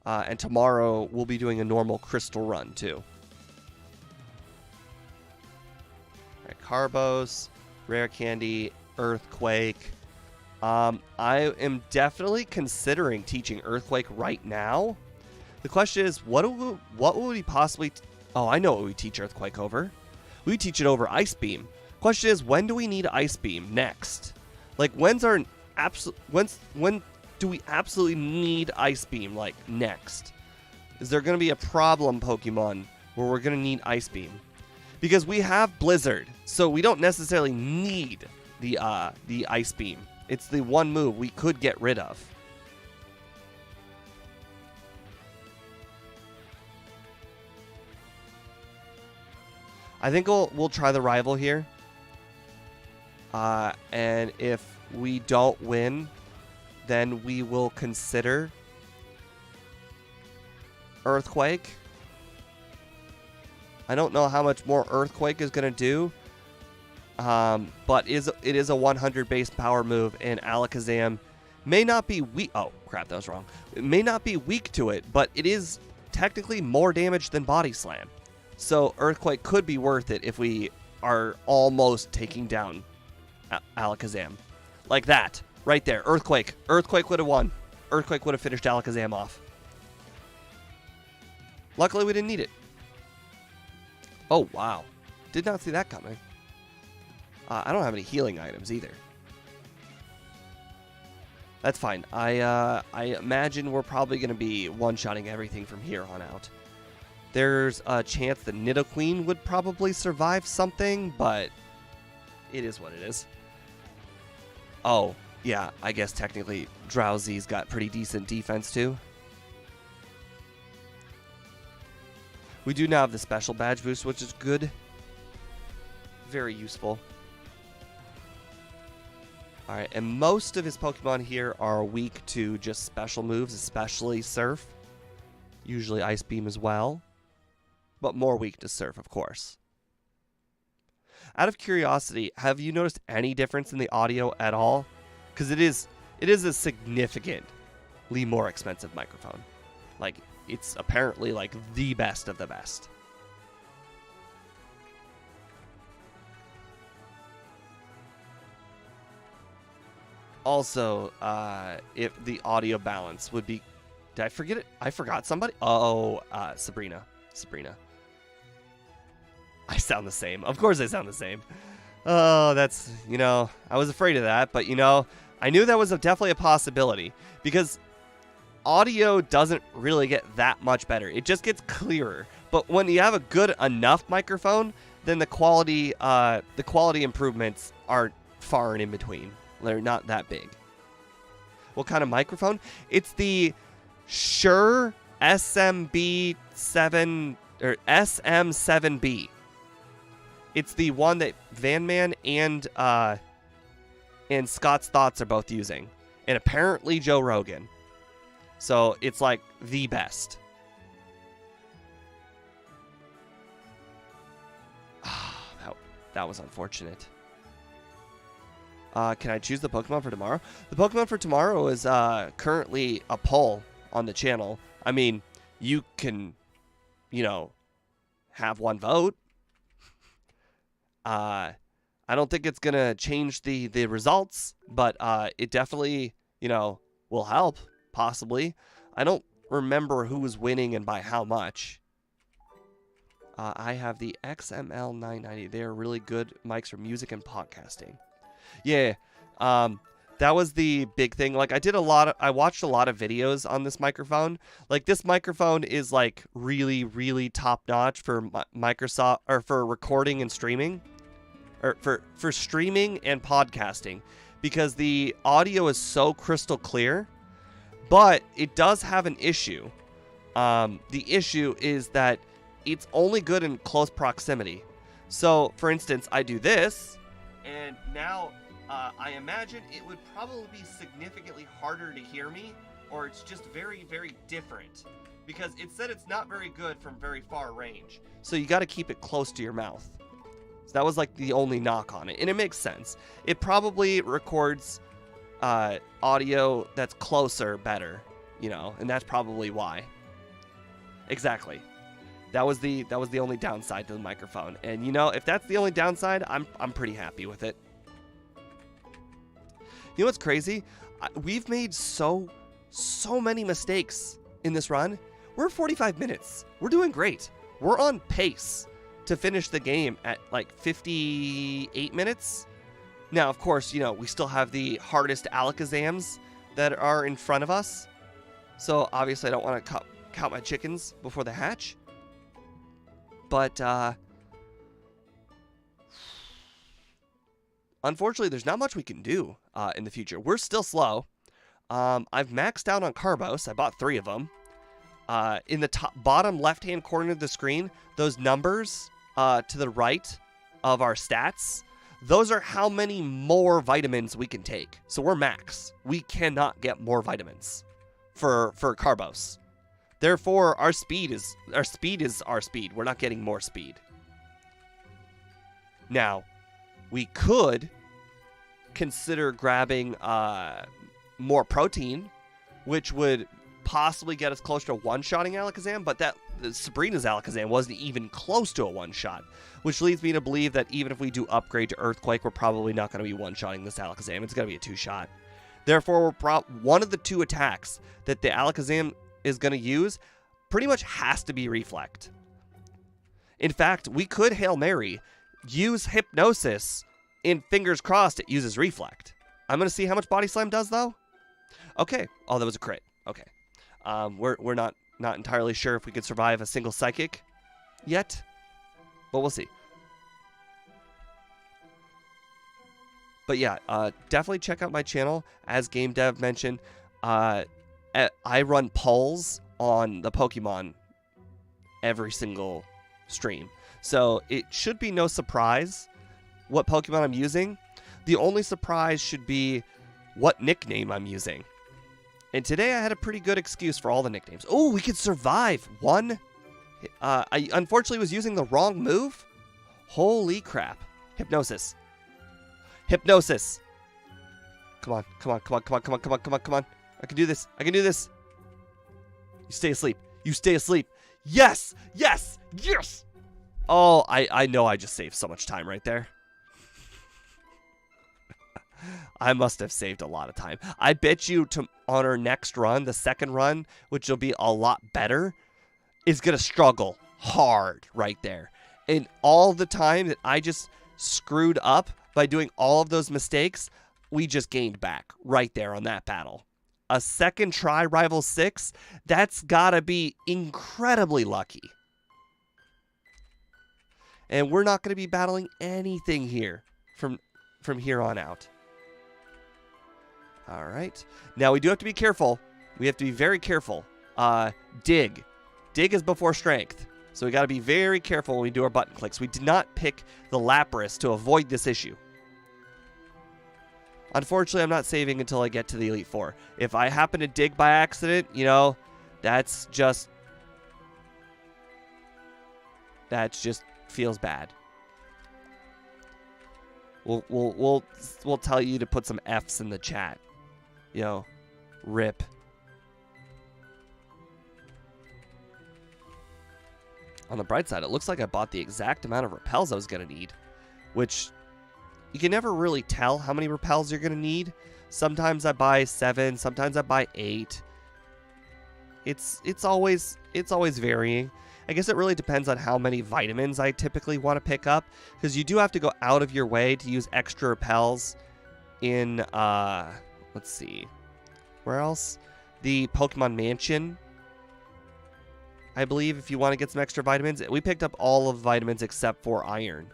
And tomorrow, we'll be doing a normal crystal run, too. Alright, Carbos, Rare Candy, Earthquake. I am definitely considering teaching Earthquake right now. The question is, what would we possibly... Oh, I know what we teach Earthquake over. We teach it over Ice Beam. Question is, when do we need Ice Beam next? Like, when do we absolutely need Ice Beam, like, next? Is there going to be a problem Pokemon where we're going to need Ice Beam? Because we have Blizzard, so we don't necessarily need the Ice Beam. It's the one move we could get rid of. I think we'll try the rival here. And if we don't win, then we will consider Earthquake. I don't know how much more Earthquake is going to do. But it is a 100 base power move, and Alakazam may not be weak. Oh, crap, that was wrong. It may not be weak to it, but it is technically more damage than Body Slam. So Earthquake could be worth it if we are almost taking down Alakazam. Like that. Right there. Earthquake. Earthquake would have won. Earthquake would have finished Alakazam off. Luckily, we didn't need it. Oh, wow. Did not see that coming. I don't have any healing items either. That's fine. I imagine we're probably going to be one-shotting everything from here on out. There's a chance that Nidoqueen would probably survive something, but it is what it is. Oh, yeah, I guess technically Drowsy's got pretty decent defense too. We do now have the special badge boost, which is good. Very useful. Alright, and most of his Pokemon here are weak to just special moves, especially Surf. Usually Ice Beam as well. But more weak to Surf, of course. Out of curiosity, have you noticed any difference in the audio at all? Because it is a significantly more expensive microphone. Like, it's apparently like the best of the best. Also, if the audio balance would be... Did I forget it? I forgot somebody? Oh, Sabrina. I sound the same. Of course I sound the same. Oh, that's, you know, I was afraid of that. But, you know, I knew that was definitely a possibility. Because audio doesn't really get that much better. It just gets clearer. But when you have a good enough microphone, then the quality improvements are far and in between. They're not that big. What kind of microphone? It's the Shure SMB7 or SM7B. It's the one that Vanman and Scott's Thoughts are both using, and apparently Joe Rogan. So it's like the best. That was unfortunate. Can I choose the Pokemon for tomorrow? The Pokemon for tomorrow is currently a poll on the channel. I mean, you can, have one vote. I don't think it's going to change the results, but it definitely, will help, possibly. I don't remember who was winning and by how much. I have the XML 990. They are really good mics for music and podcasting. Yeah, that was the big thing. Like, I watched a lot of videos on this microphone. Like, this microphone is like really, really top notch for Microsoft, or for recording and streaming, or for streaming and podcasting, because the audio is so crystal clear. But it does have an issue. The issue is that it's only good in close proximity. So, for instance, I do this, and now I imagine it would probably be significantly harder to hear me, or it's just very, very different, because it said it's not very good from very far range. So you got to keep it close to your mouth. So that was like the only knock on it, and it makes sense. It probably records audio that's closer better, and that's probably why. Exactly. That was the only downside to the microphone. And if that's the only downside, I'm pretty happy with it. You know what's crazy? We've made so many mistakes in this run. We're 45 minutes. We're doing great. We're on pace to finish the game at like 58 minutes. Now, of course, we still have the hardest Alakazams that are in front of us. So obviously I don't want to count my chickens before they hatch. But unfortunately, there's not much we can do in the future. We're still slow. I've maxed out on Carbos. I bought 3 of them. In the bottom left-hand corner of the screen, those numbers to the right of our stats, those are how many more vitamins we can take. So we're max. We cannot get more vitamins for Carbos. Therefore, our speed is our speed. We're not getting more speed. Now, we could consider grabbing more protein, which would possibly get us closer to one-shotting Alakazam, but Sabrina's Alakazam wasn't even close to a one-shot, which leads me to believe that even if we do upgrade to Earthquake, we're probably not going to be one-shotting this Alakazam. It's going to be a 2-shot. Therefore, one of the 2 attacks that the Alakazam is going to use pretty much has to be Reflect. In fact, we could Hail Mary, use Hypnosis, and fingers crossed it uses Reflect. I'm going to see how much Body Slam does, though. Okay. Oh, that was a crit. Okay. We're not entirely sure if we could survive a single Psychic yet, but we'll see. But yeah, definitely check out my channel. As Game Dev mentioned, I run polls on the Pokemon every single stream. So it should be no surprise what Pokemon I'm using. The only surprise should be what nickname I'm using. And today I had a pretty good excuse for all the nicknames. Oh, we could survive one. I unfortunately was using the wrong move. Holy crap. Hypnosis. Hypnosis. Come on. Come on. Come on. Come on. Come on. Come on. Come on. Come on. I can do this. I can do this. You stay asleep. You stay asleep. Yes. Yes. Yes. Oh, I know I just saved so much time right there. I must have saved a lot of time. I bet you on our next run, the second run, which will be a lot better, is going to struggle hard right there. And all the time that I just screwed up by doing all of those mistakes, we just gained back right there on that battle. A second try Rival 6, that's got to be incredibly lucky. And we're not going to be battling anything here from here on out. All right. Now, we do have to be careful. We have to be very careful. Dig. Dig is before strength. So we got to be very careful when we do our button clicks. We did not pick the Lapras to avoid this issue. Unfortunately, I'm not saving until I get to the Elite Four. If I happen to dig by accident, you know, that just feels bad. We'll tell you to put some F's in the chat. You know, rip. On the bright side, it looks like I bought the exact amount of repels I was going to need, which you can never really tell how many repels you're going to need. Sometimes I buy 7, sometimes I buy 8. It's always varying. I guess it really depends on how many vitamins I typically want to pick up, because you do have to go out of your way to use extra repels in, let's see, where else? The Pokemon Mansion, I believe, if you want to get some extra vitamins. We picked up all of the vitamins except for iron.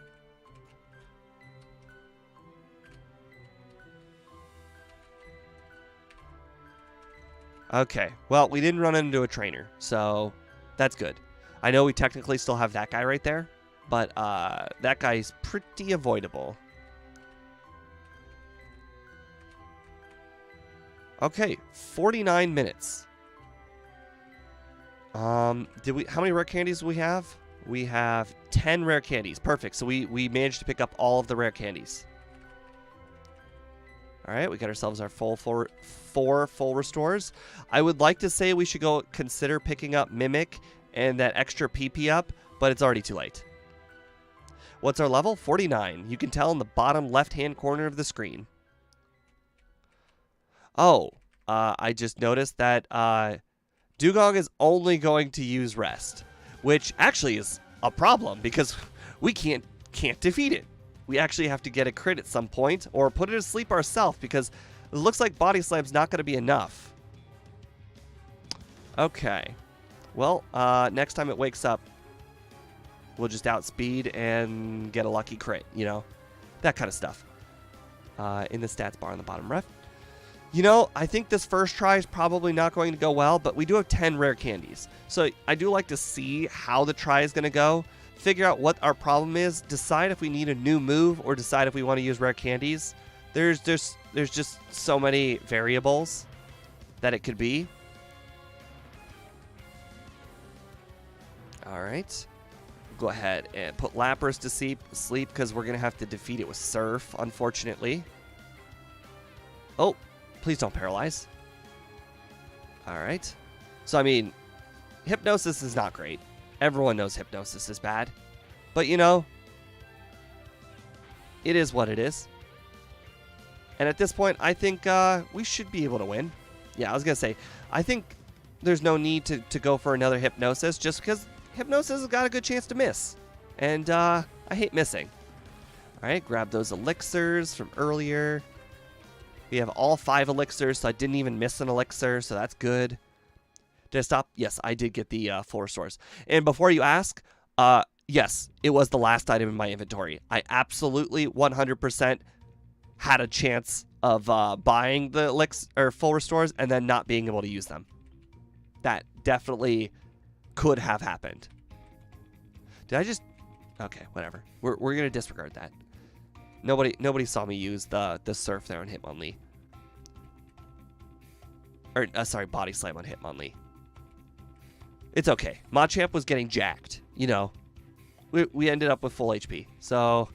Okay, well, we didn't run into a trainer, so that's good. I know we technically still have that guy right there, but that guy's pretty avoidable. Okay, 49 minutes. How many rare candies do we have? We have 10 rare candies. Perfect. So we managed to pick up all of the rare candies. All right, we got ourselves our four full restores. I would like to say we should go consider picking up Mimic and that extra PP up, but it's already too late. What's our level? 49. You can tell in the bottom left-hand corner of the screen. Oh, I just noticed that Dugong is only going to use rest, which actually is a problem because we can't defeat it. We actually have to get a crit at some point or put it to sleep ourselves because it looks like Body Slam's not going to be enough. Okay. Well, next time it wakes up, we'll just outspeed and get a lucky crit, you know? That kind of stuff. In the stats bar on the bottom left. You know, I think this first try is probably not going to go well, but we do have 10 rare candies. So I do like to see how the try is going to go, figure out what our problem is, decide if we need a new move, or decide if we want to use rare candies. There's just so many variables that it could be. All right. Go ahead and put Lapras to sleep because we're going to have to defeat it with Surf, unfortunately. Oh. Please don't paralyze. All right. So, I mean, Hypnosis is not great. Everyone knows Hypnosis is bad. But, you know, it is what it is. And at this point, I think we should be able to win. Yeah, I was going to say, I think there's no need to go for another Hypnosis just because Hypnosis has got a good chance to miss. And I hate missing. All right, grab those elixirs from earlier. We have all 5 elixirs, so I didn't even miss an elixir, so that's good. Did I stop? Yes, I did get the full restores. And before you ask, yes, it was the last item in my inventory. I absolutely 100% had a chance of buying the elixir or full restores and then not being able to use them. That definitely could have happened. Did I just... Okay, whatever. We're going to disregard that. Nobody saw me use the Surf there on Hitmonlee. Or, sorry, Body Slam on Hitmonlee. It's okay. Machamp was getting jacked. You know, we ended up with full HP. So,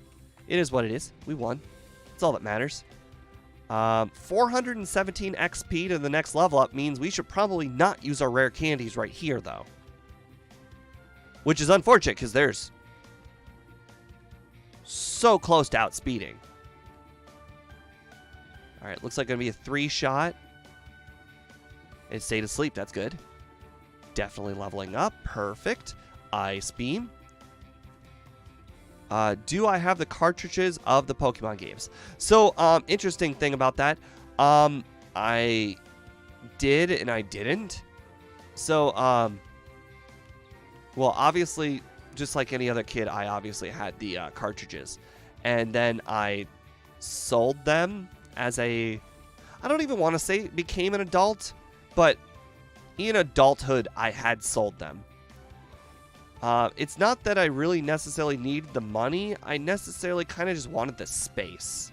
it is what it is. We won. That's all that matters. 417 XP to the next level up means we should probably not use our rare candies right here, though. Which is unfortunate, because there's so close to outspeeding. All right, looks like going to be a 3-shot. It stayed asleep. That's good. Definitely leveling up. Perfect. Ice Beam. Do I have the cartridges of the Pokemon games? So, interesting thing about that. I did and I didn't. So, well, obviously, just like any other kid, I obviously had the cartridges. And then I sold them as a... I don't even want to say became an adult, but in adulthood, I had sold them. It's not that I really necessarily need the money. I necessarily kind of just wanted the space.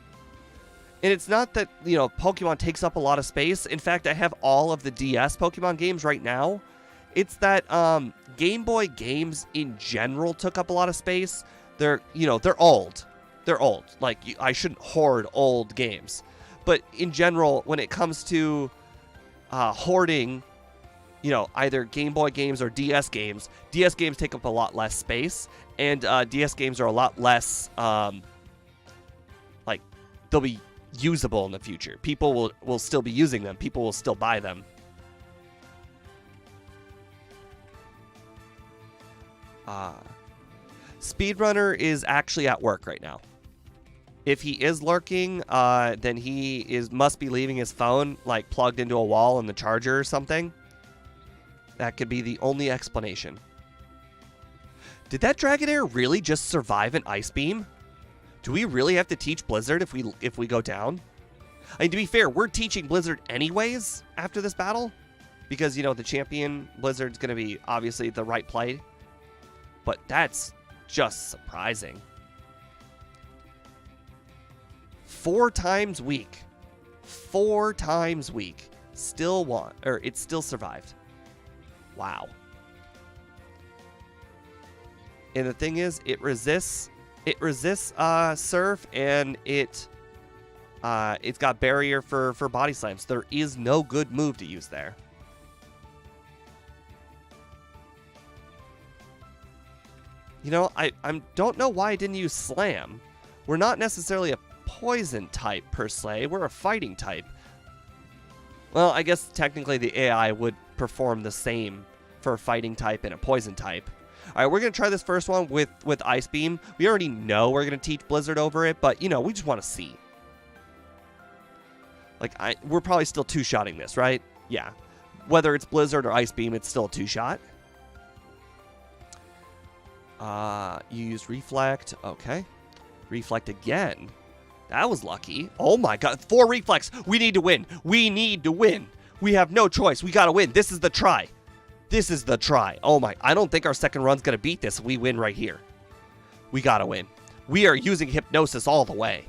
And it's not that, you know, Pokemon takes up a lot of space. In fact, I have all of the DS Pokemon games right now. It's that Game Boy games in general took up a lot of space. They're, you know, they're old. They're old. Like, I shouldn't hoard old games. But in general, when it comes to hoarding, you know, either Game Boy games or DS games take up a lot less space. And DS games are a lot less, like, they'll be usable in the future. People will still be using them. People will still buy them. Speedrunner is actually at work right now. If he is lurking, then he must be leaving his phone like plugged into a wall in the charger or something. That could be the only explanation. Did that Dragonair really just survive an Ice Beam? Do we really have to teach Blizzard if we go down? I mean, to be fair, we're teaching Blizzard anyways after this battle. Because, you know, the champion Blizzard's going to be obviously the right play. But that's just surprising. 4 times weak. 4 times weak. It still survived. Wow. And the thing is, it resists Surf, and it's got barrier for body slams. There is no good move to use there. You know, I don't know why I didn't use Slam. We're not necessarily a poison type per se. We're a fighting type. Well, I guess technically the AI would perform the same for a fighting type and a poison type. All right, we're going to try this first one with Ice Beam. We already know we're going to teach Blizzard over it, but, you know, we just want to see. Like, we're probably still two-shotting this, right? Yeah. Whether it's Blizzard or Ice Beam, it's still a two-shot. You used Reflect. Okay. Reflect again. That was lucky. Oh, my God. 4 Reflex. We need to win. We need to win. We have no choice. We got to win. This is the try. This is the try. Oh my, I don't think our second run's going to beat this. We win right here. We got to win. We are using Hypnosis all the way.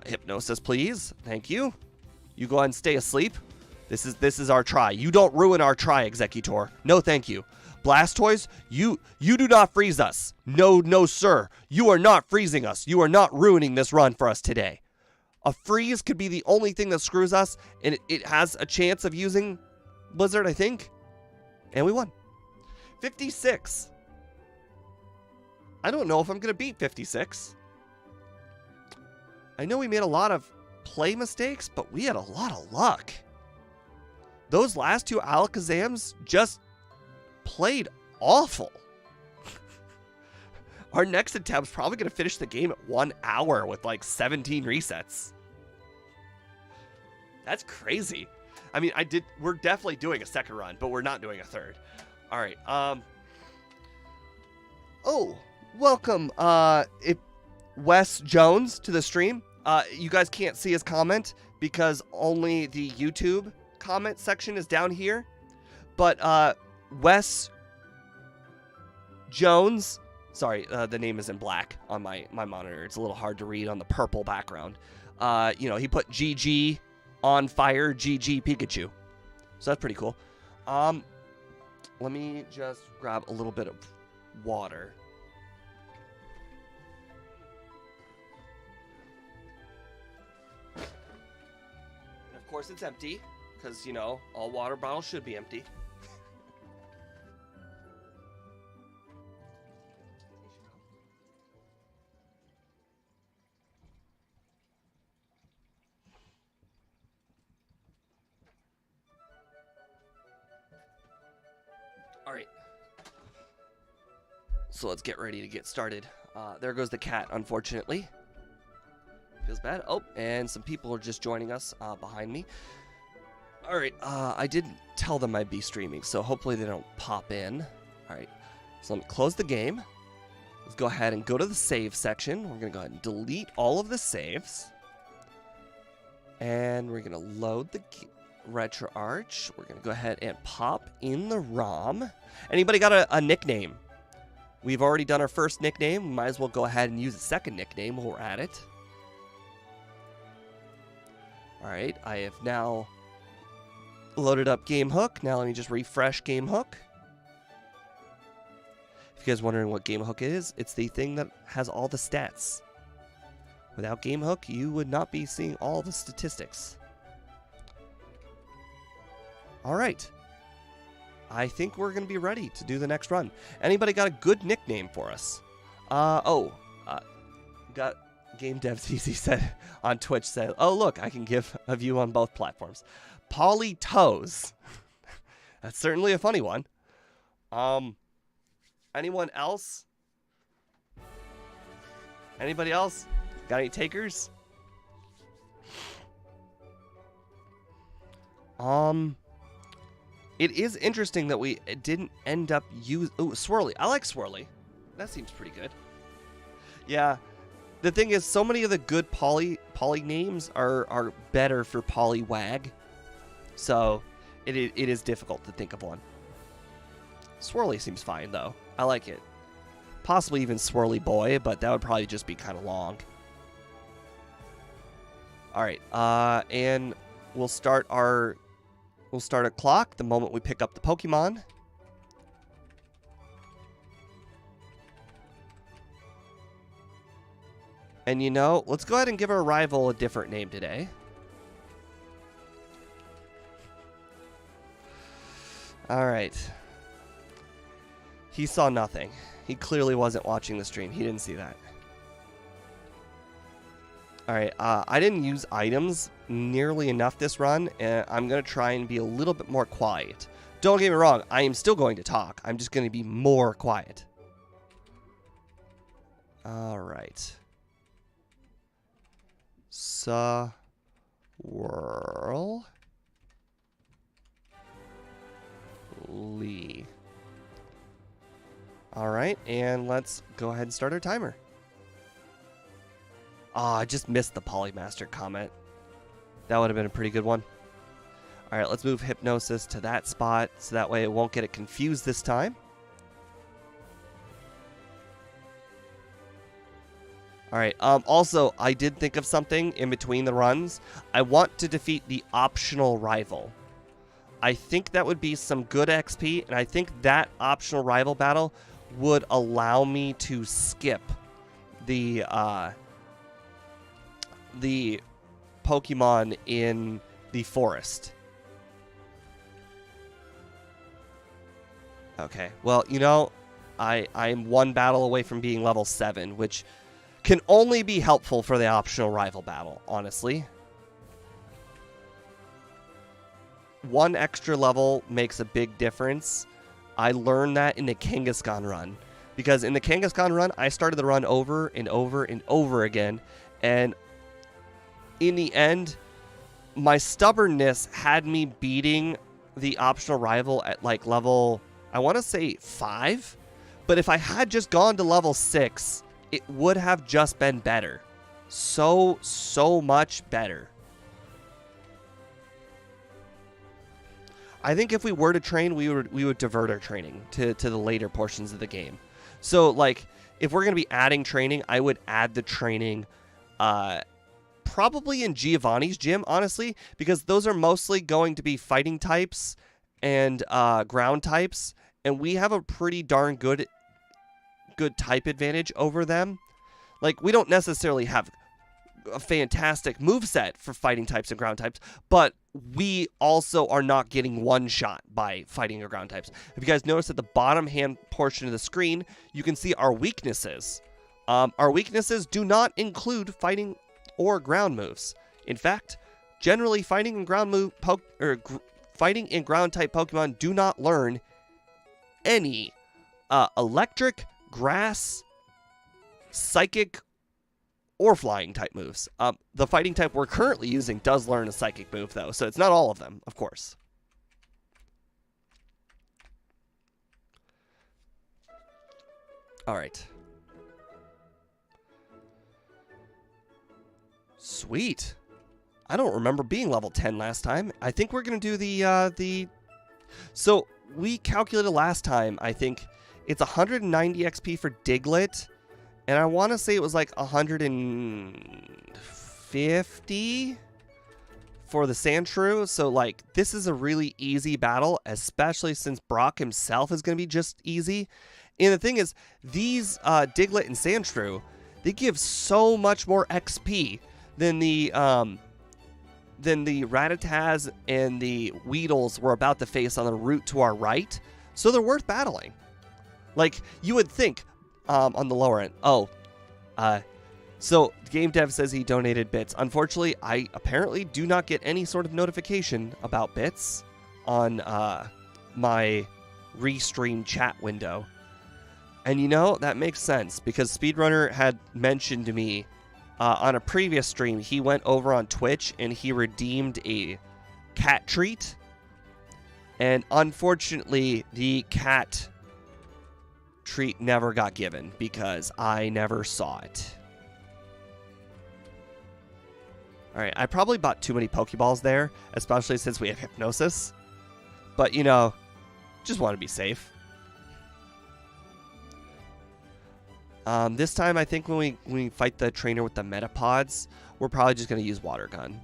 Hypnosis, please. Thank you. You go ahead and stay asleep. This is our try. You don't ruin our try, Executor. No, thank you. Blastoise, you do not freeze us. No, no, sir. You are not freezing us. You are not ruining this run for us today. A freeze could be the only thing that screws us, and it has a chance of using Blizzard, I think. And we won. 56. I don't know if I'm going to beat 56. I know we made a lot of play mistakes, but we had a lot of luck. Those last 2 Alakazams just played awful. Our next attempt's probably going to finish the game at 1 hour with like 17 resets. That's crazy. I mean, we're definitely doing a second run, but we're not doing a third. All right. Oh, welcome, Wes Jones to the stream. You guys can't see his comment because only the YouTube comment section is down here. But, Wes Jones, sorry, the name is in black on my monitor. It's a little hard to read on the purple background. You know, he put GG on fire, GG Pikachu. So that's pretty cool. Let me just grab a little bit of water. And of course it's empty, because, you know, all water bottles should be empty. All right. So let's get ready to get started. There goes the cat, unfortunately. Feels bad. Oh, and some people are just joining us behind me. All right. I didn't tell them I'd be streaming, so hopefully they don't pop in. All right. So let me close the game. Let's go ahead and go to the save section. We're going to go ahead and delete all of the saves. And we're going to load Retro Arch. We're going to go ahead and pop in the ROM. Anybody got a nickname? We've already done our first nickname. We might as well go ahead and use a second nickname while we're at it. Alright, I have now loaded up GameHook. Now let me just refresh GameHook. If you guys are wondering what GameHook is, it's the thing that has all the stats. Without GameHook, you would not be seeing all the statistics. Alright. I think we're going to be ready to do the next run. Anybody got a good nickname for us? Got Game Dev CC said on Twitch said, oh look, I can give a view on both platforms. Polytoes. That's certainly a funny one. Anyone else? Anybody else? Got any takers? It is interesting that we didn't end up use. Ooh, Swirly. I like Swirly. That seems pretty good. Yeah. The thing is, so many of the good poly names are better for Poliwag. So it is difficult to think of one. Swirly seems fine though. I like it. Possibly even Swirly Boy, but that would probably just be kind of long. All right. And we'll start a clock the moment we pick up the Pokemon. And you know, let's go ahead and give our rival a different name today. All right. He saw nothing. He clearly wasn't watching the stream. He didn't see that. All right. I didn't use items nearly enough this run, and I'm going to try and be a little bit more quiet. Don't get me wrong. I am still going to talk. I'm just going to be more quiet. All right. Swirl. Lee. All right, and let's go ahead and start our timer. Oh, I just missed the Polymaster comment. That would have been a pretty good one. All right, let's move Hypnosis to that spot so that way it won't get it confused this time. All right, also, I did think of something in between the runs. I want to defeat the optional rival. I think that would be some good XP, and I think that optional rival battle would allow me to skip the Pokemon in the forest. Okay, well, you know, I'm one battle away from being level 7, which can only be helpful for the optional rival battle, honestly. One extra level makes a big difference. I learned that in the Kangaskhan run. Because in the Kangaskhan run, I started the run over and over and over again. And in the end, my stubbornness had me beating the optional rival at like level, I want to say 5. But if I had just gone to level 6, it would have just been better. So much better. I think if we were to train, we would divert our training to the later portions of the game. So, like, if we're going to be adding training, I would add the training probably in Giovanni's gym, honestly, because those are mostly going to be fighting types and ground types, and we have a pretty darn good type advantage over them. Like, we don't necessarily have a fantastic moveset for fighting types and ground types, but we also are not getting one shot by fighting or ground types. If you guys notice at the bottom hand portion of the screen, you can see our weaknesses. Our weaknesses do not include fighting or ground moves. In fact, generally fighting and ground fighting and ground type Pokemon do not learn any electric, grass, psychic, or flying type moves. The fighting type we're currently using does learn a psychic move, though, so it's not all of them, of course. All right. Sweet. I don't remember being level 10 last time. I think we're going to do the... So, we calculated last time, I think it's 190 XP for Diglett. And I want to say it was like 150 for the Sandshrew. So, like, this is a really easy battle, especially since Brock himself is going to be just easy. And the thing is, these Diglett and Sandshrew, they give so much more XP than the Rattatas and the Weedles we're about to face on the route to our right. So they're worth battling. Like, you would think on the lower end. So Game Dev says he donated bits. Unfortunately, I apparently do not get any sort of notification about bits on my Restream chat window. And you know, that makes sense because Speedrunner had mentioned to me on a previous stream, he went over on Twitch and he redeemed a cat treat. And unfortunately, the cat treat never got given because I never saw it. Alright, I probably bought too many Pokeballs there, especially since we have Hypnosis. But, you know, just want to be safe. This time, I think when we fight the trainer with the Metapods, we're probably just going to use Water Gun.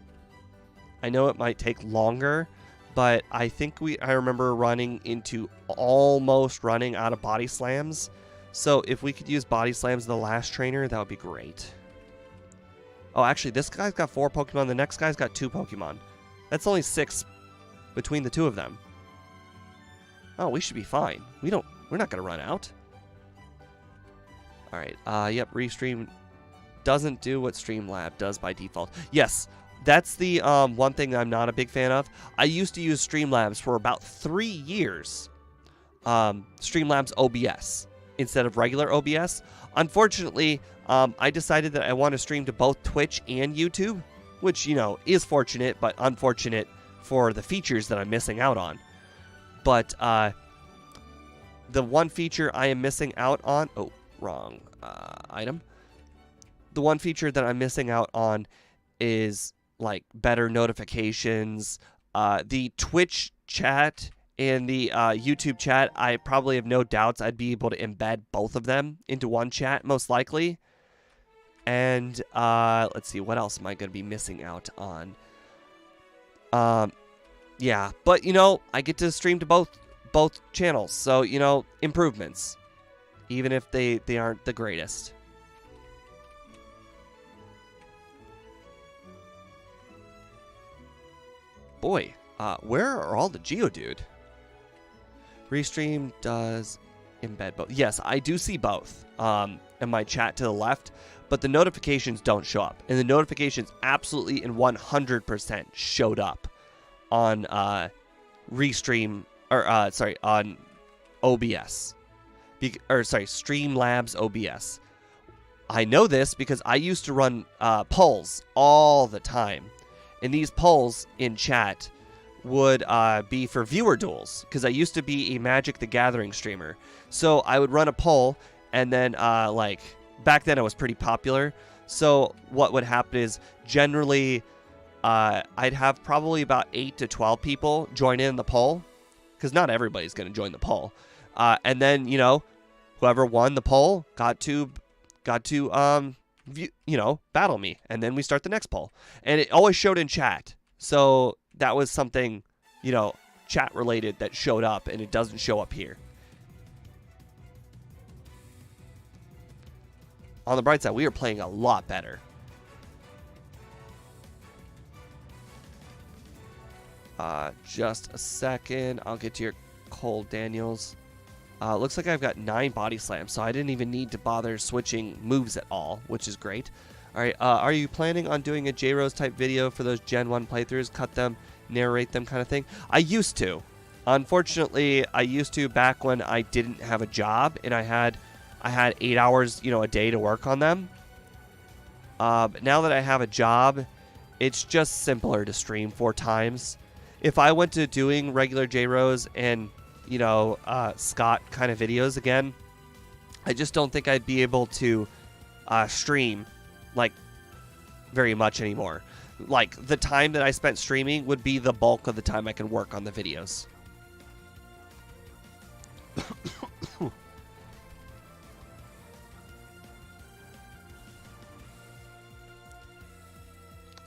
I know it might take longer, but I think I remember almost running out of Body Slams. So if we could use Body Slams the last trainer, that would be great. Oh, actually, this guy's got 4 Pokemon. The next guy's got 2 Pokemon. That's only 6 between the 2 of them. Oh, we should be fine. We're not going to run out. Alright, yep, Restream doesn't do what Streamlab does by default. Yes, that's the one thing I'm not a big fan of. I used to use Streamlabs for about 3 years. Streamlabs OBS instead of regular OBS. Unfortunately, I decided that I want to stream to both Twitch and YouTube, which, you know, is fortunate, but unfortunate for the features that I'm missing out on. But the one feature I am missing out on... Oh, wrong item. The one feature that I'm missing out on is, like, better notifications. The Twitch chat and the YouTube chat, I probably have no doubts I'd be able to embed both of them into one chat, most likely. And, let's see, what else am I going to be missing out on? Yeah, but, you know, I get to stream to both channels, so, you know, improvements. Even if they aren't the greatest. Boy, where are all the Geodude? Restream does embed both. Yes, I do see both in my chat to the left, but the notifications don't show up. And the notifications absolutely and 100% showed up on Restream, or on OBS. Streamlabs OBS. I know this because I used to run polls all the time. And these polls in chat would be for viewer duels, because I used to be a Magic the Gathering streamer. So I would run a poll, and then, like, back then I was pretty popular. So what would happen is, generally, I'd have probably about 8 to 12 people join in the poll, because not everybody's going to join the poll. And then, you know, whoever won the poll got to battle me, and then we start the next poll. And it always showed in chat. So that was something, you know, chat related that showed up, and it doesn't show up here. On the bright side, we are playing a lot better. Just a second. I'll get to your Cole Daniels. Looks like I've got 9 Body Slams, so I didn't even need to bother switching moves at all, which is great. Alright, are you planning on doing a J-Rose type video for those Gen 1 playthroughs? Cut them, narrate them kind of thing? I used to. Unfortunately, I used to back when I didn't have a job, and I had 8 hours, you know, a day to work on them. But now that I have a job, it's just simpler to stream 4 times. If I went to doing regular J-Rose and, you know, Scott kind of videos again, I just don't think I'd be able to stream, like, very much anymore. like, the time that I spent streaming would be the bulk of the time I can work on the videos.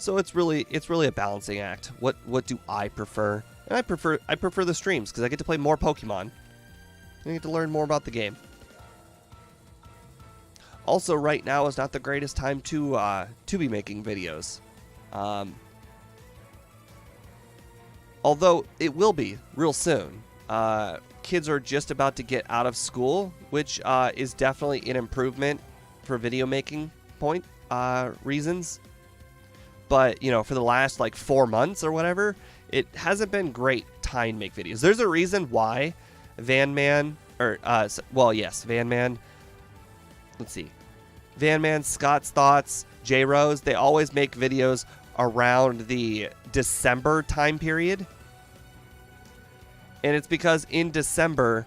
So it's really a balancing act. What do I prefer? And I prefer the streams because I get to play more Pokemon. I get to learn more about the game. Also, right now is not the greatest time to be making videos. Although it will be real soon. Kids are just about to get out of school, which is definitely an improvement for video making reasons. But, you know, for the last, like, 4 months or whatever, it hasn't been great time to make videos. There's a reason why Van Man, let's see. Van Man, Scott's Thoughts, J Rose, they always make videos around the December time period. And it's because in December,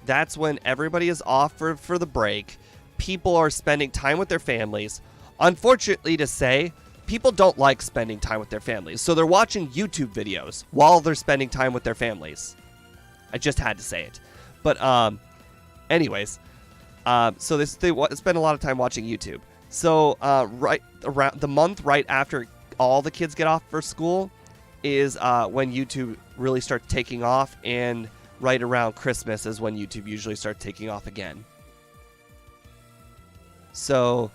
that's when everybody is off for the break. People are spending time with their families. Unfortunately to say, people don't like spending time with their families, so they're watching YouTube videos while they're spending time with their families. I just had to say it. But, anyways, so they spend a lot of time watching YouTube. So, right around the month right after all the kids get off for school is when YouTube really starts taking off, and right around Christmas is when YouTube usually starts taking off again. So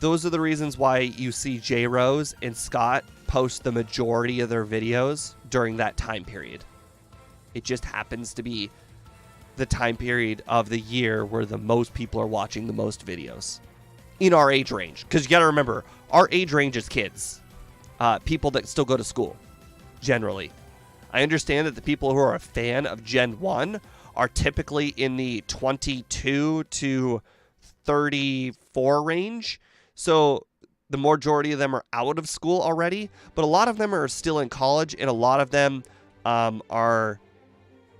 those are the reasons why you see J Rose and Scott post the majority of their videos during that time period. It just happens to be the time period of the year where the most people are watching the most videos in our age range. Because you got to remember, our age range is kids, people that still go to school, generally. I understand that the people who are a fan of Gen 1 are typically in the 22 to 34 range, so the majority of them are out of school already, but a lot of them are still in college, and a lot of them are,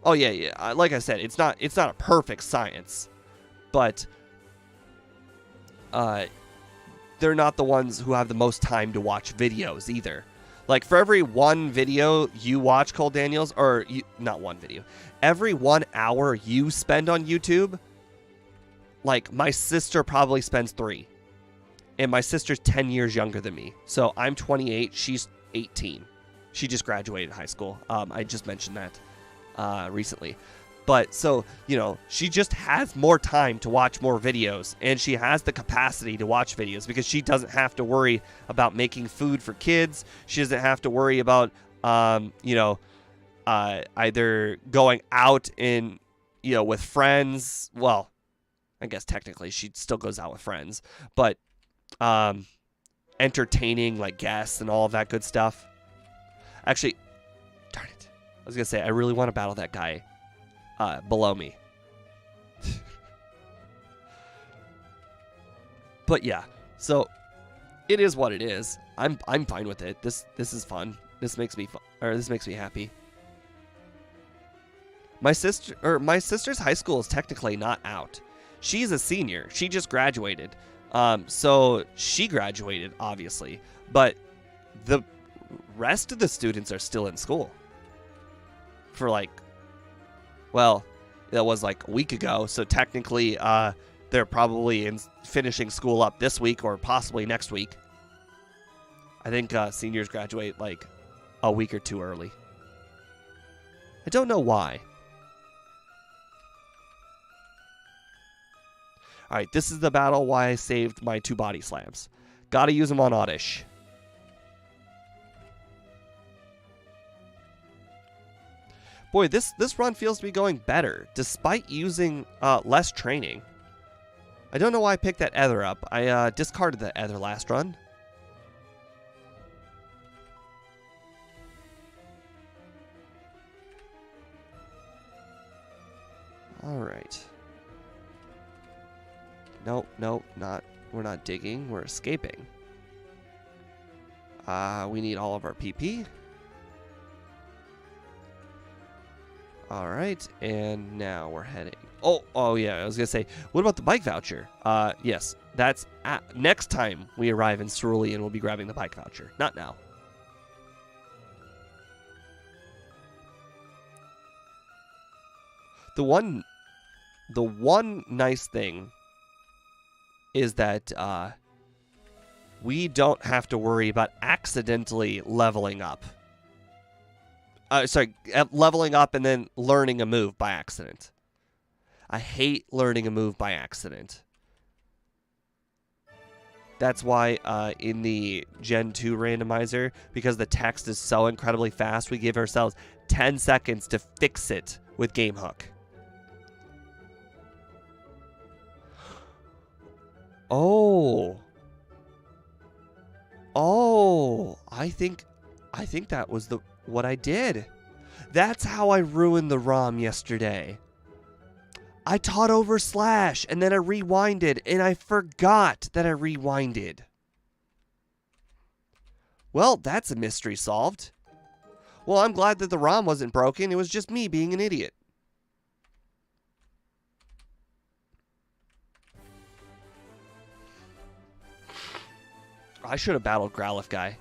like I said, it's not a perfect science, but they're not the ones who have the most time to watch videos either. Like, for every one video you watch, Cole Daniels, not one video, every 1 hour you spend on YouTube, like, my sister probably spends 3. And my sister's 10 years younger than me. So I'm 28. She's 18. She just graduated high school. I just mentioned that recently. But so, you know, she just has more time to watch more videos. And she has the capacity to watch videos because she doesn't have to worry about making food for kids. She doesn't have to worry about, either going out in, with friends. Well, I guess technically she still goes out with friends, but entertaining like guests and all of that good stuff. Actually, darn it, I was gonna say I really want to battle that guy below me. But yeah, so it is what it is. I'm fine with it. This is fun. This makes me happy. My sister's high school is technically not out. She's a senior. She just graduated. So she graduated, obviously. But the rest of the students are still in school. For that was like a week ago. So technically, they're probably finishing school up this week or possibly next week. I think seniors graduate like a week or two early. I don't know why. Alright, this is the battle why I saved my 2 body slams. Gotta use them on Oddish. Boy, this run feels to be going better, despite using less training. I don't know why I picked that Ether up. I discarded that Ether last run. Alright. Nope, we're not digging, we're escaping. We need all of our PP. Alright, and now we're heading. Oh yeah, I was gonna say, what about the bike voucher? Yes, That's next time we arrive in Cerulean, we'll be grabbing the bike voucher. Not now. The one nice thing is that we don't have to worry about accidentally leveling up. Leveling up and then learning a move by accident. I hate learning a move by accident. That's why in the Gen 2 randomizer, because the text is so incredibly fast, we give ourselves 10 seconds to fix it with Game Hook. Oh, I think that was what I did. That's how I ruined the ROM yesterday. I taught over slash, and then I rewinded, and I forgot that I rewinded. Well, that's a mystery solved. Well, I'm glad that the ROM wasn't broken. It was just me being an idiot. I should have battled Growlithe guy.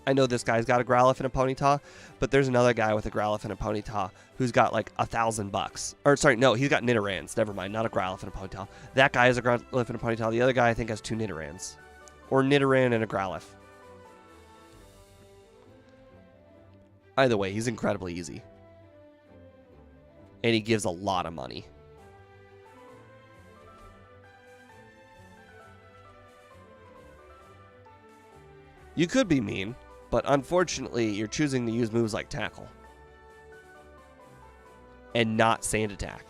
I know this guy's got a Growlithe and a Ponyta, but there's another guy with a Growlithe and a Ponyta who's got like $1,000. Or sorry, no, he's got Nidorans. Never mind, not a Growlithe and a Ponyta. That guy has a Growlithe and a Ponyta. The other guy I think has 2 Nidorans, or Nidoran and a Growlithe. Either way, he's incredibly easy, and he gives a lot of money. You could be mean, but unfortunately, you're choosing to use moves like Tackle and not Sand Attack.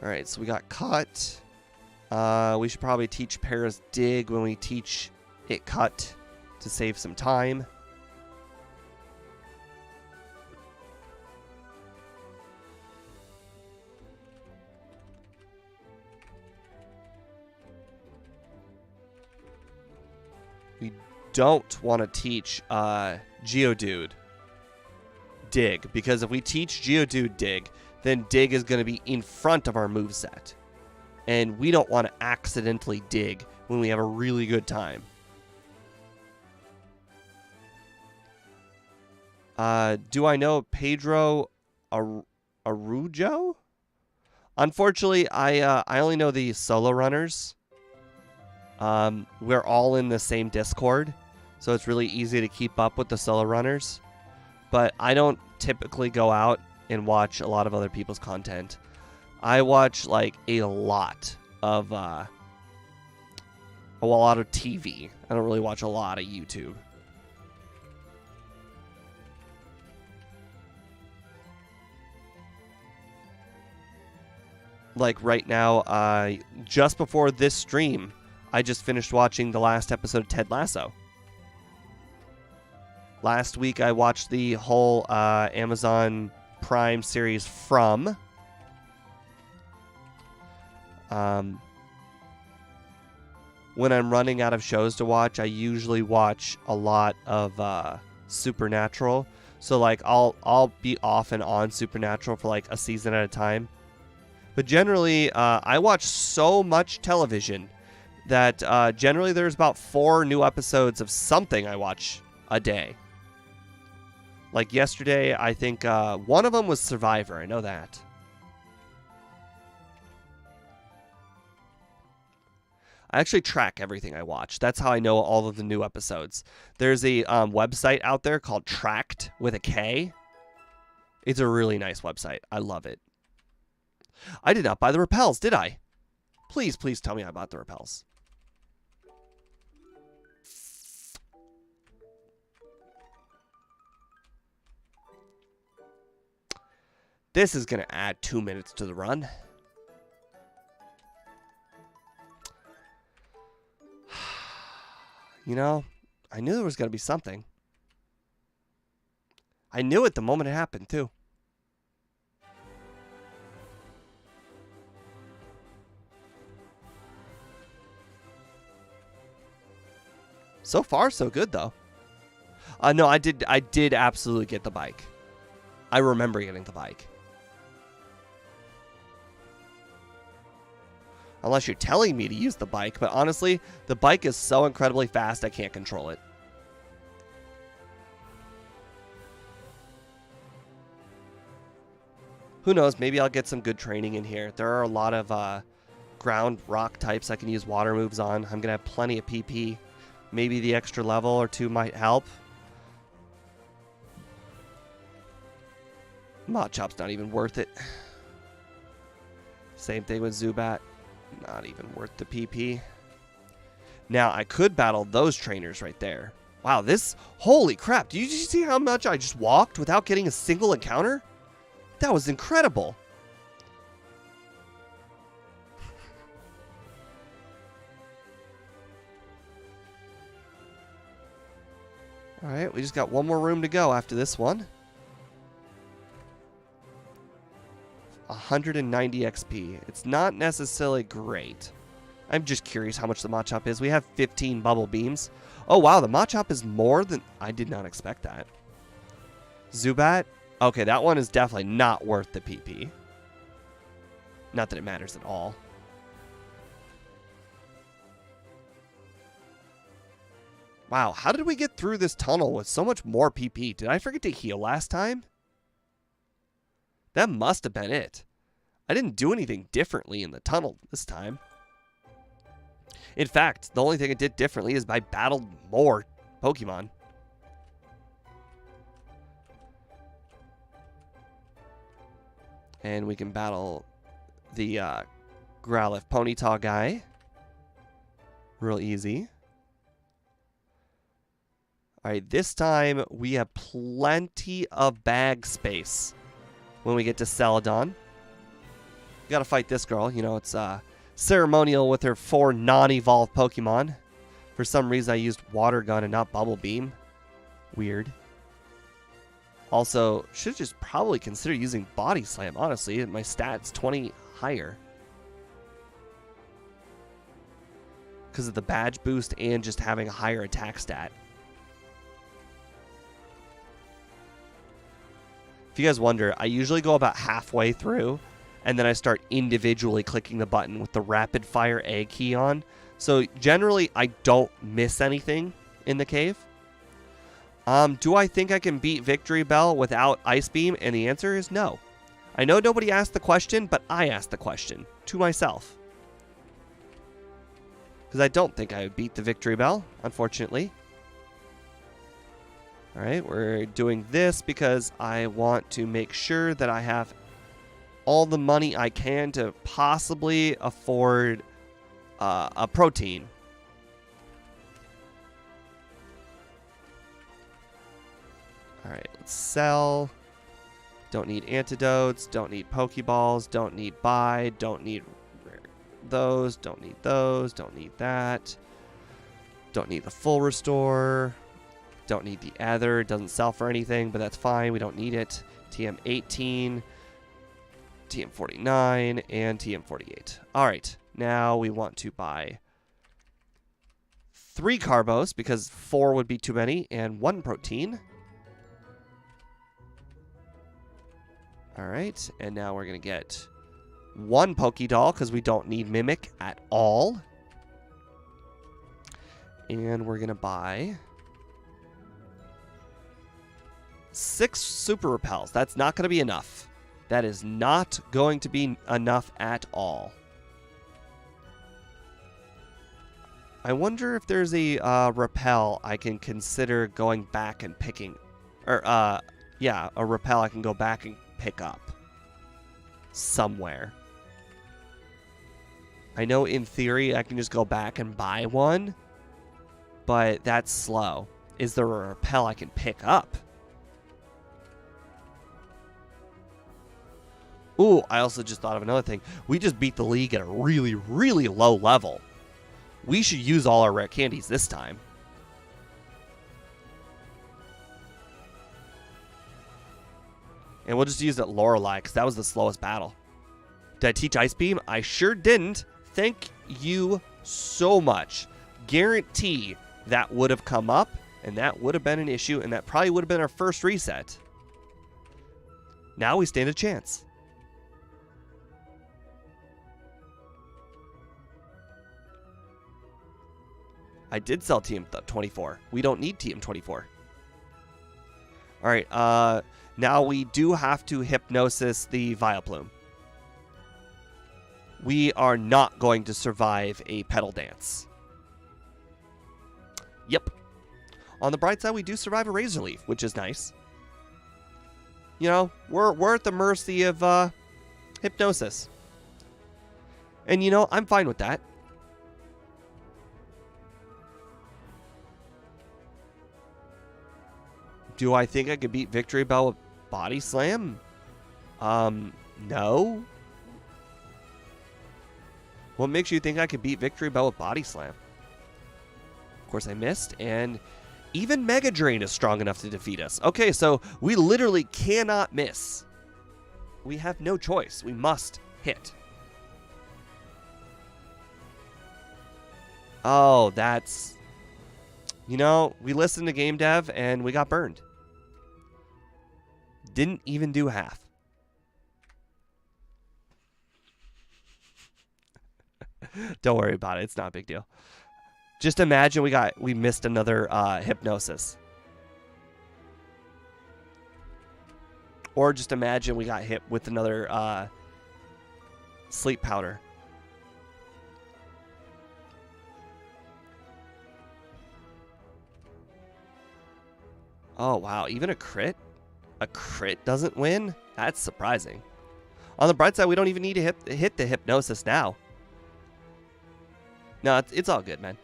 All right, so we got Cut. We should probably teach Paras Dig when we teach it Cut to save some time. We don't want to teach Geodude Dig, because if we teach Geodude Dig, then Dig is going to be in front of our moveset. And we don't want to accidentally dig when we have a really good time. Do I know Pedro Arujo? Unfortunately, I only know the solo runners. We're all in the same Discord, so it's really easy to keep up with the solo runners. But I don't typically go out and watch a lot of other people's content. I watch like a lot of TV. I don't really watch a lot of YouTube. Like right now, just before this stream, I just finished watching the last episode of Ted Lasso. Last week, I watched the whole Amazon Prime series From. When I'm running out of shows to watch, I usually watch a lot of Supernatural. So like I'll be off and on Supernatural for like a season at a time. But generally, I watch so much television that generally there's about 4 new episodes of something I watch a day. Like yesterday, I think one of them was Survivor. I know that. I actually track everything I watch. That's how I know all of the new episodes. There's a website out there called Tracked with a K. It's a really nice website. I love it. I did not buy the repels, did I? Please, please tell me I bought the repels. This is going to add 2 minutes to the run. You know, I knew there was going to be something. I knew it the moment it happened, too. So far, so good, though. No, I did absolutely get the bike. I remember getting the bike. Unless you're telling me to use the bike, but honestly, the bike is so incredibly fast I can't control it. Who knows, maybe I'll get some good training in here. There are a lot of ground rock types I can use water moves on. I'm going to have plenty of PP. Maybe the extra level or two might help. Machop's not even worth it. Same thing with Zubat. Not even worth the PP. Now, I could battle those trainers right there. Wow, this... Holy crap. Did you see how much I just walked without getting a single encounter? That was incredible. Alright, we just got one more room to go after this one. 190 XP. It's not necessarily great. I'm just curious how much the Machop is. We have 15 bubble beams. Oh, wow, the Machop is more than... I did not expect that. Zubat? Okay, that one is definitely not worth the PP. Not that it matters at all. Wow, how did we get through this tunnel with so much more PP? Did I forget to heal last time? That must have been it. I didn't do anything differently in the tunnel this time. In fact, the only thing I did differently is I battled more Pokemon. And we can battle the Growlithe Ponyta guy. Real easy. Alright, this time we have plenty of bag space when we get to Celadon. We gotta fight this girl. You know, it's ceremonial with her 4 non-evolved Pokemon. For some reason, I used Water Gun and not Bubble Beam. Weird. Also, should just probably consider using Body Slam, honestly. My stat's 20 higher. Because of the badge boost and just having a higher attack stat. If you guys wonder, I usually go about halfway through, and then I start individually clicking the button with the rapid fire egg key on. So generally, I don't miss anything in the cave. Do I think I can beat Victory Bell without Ice Beam? And the answer is no. I know nobody asked the question, but I asked the question to myself. Because I don't think I would beat the Victory Bell, unfortunately. Alright, we're doing this because I want to make sure that I have all the money I can to possibly afford a protein. Alright, let's sell. Don't need antidotes, don't need Pokeballs, don't need buy, don't need those, don't need those, don't need that. Don't need the full restore. Don't need the other. It doesn't sell for anything, but that's fine. We don't need it. TM18, TM49, and TM48. All right. Now we want to buy 3 Carbos because 4 would be too many, and 1 protein. All right. And now we're going to get 1 Pokédoll because we don't need Mimic at all. And we're going to buy 6 Super Repels. That's not going to be enough. That is not going to be enough at all. I wonder if there's a Repel I can consider going back and picking. Or, yeah, a Repel I can go back and pick up. Somewhere. I know in theory I can just go back and buy one. But that's slow. Is there a Repel I can pick up? Ooh, I also just thought of another thing. We just beat the league at a really, really low level. We should use all our rare candies this time. And we'll just use that Lorelei, because that was the slowest battle. Did I teach Ice Beam? I sure didn't. Thank you so much. Guarantee that would have come up, And that would have been an issue, and that probably would have been our first reset. Now we stand a chance. I did sell TM24. We don't need TM24. Alright, now we do have to Hypnosis the Vileplume. We are not going to survive a Petal Dance. Yep. On the bright side, we do survive a Razor Leaf, which is nice. You know, we're at the mercy of Hypnosis. And you know, I'm fine with that. Do I think I could beat Victory Bell with Body Slam? No. What makes you think I could beat Victory Bell with Body Slam? Of course, I missed, and even Mega Drain is strong enough to defeat us. Okay, so we literally cannot miss. We have no choice. We must hit. Oh, that's... You know, we listened to game dev, and we got burned. Didn't even do half. Don't worry about it. It's not a big deal. Just imagine we missed another Hypnosis. Or just imagine we got hit with another Sleep Powder. Oh, wow. Even a crit? A crit doesn't win? That's surprising. On the bright side, we don't even need to hit the Hypnosis now. No, it's all good, man.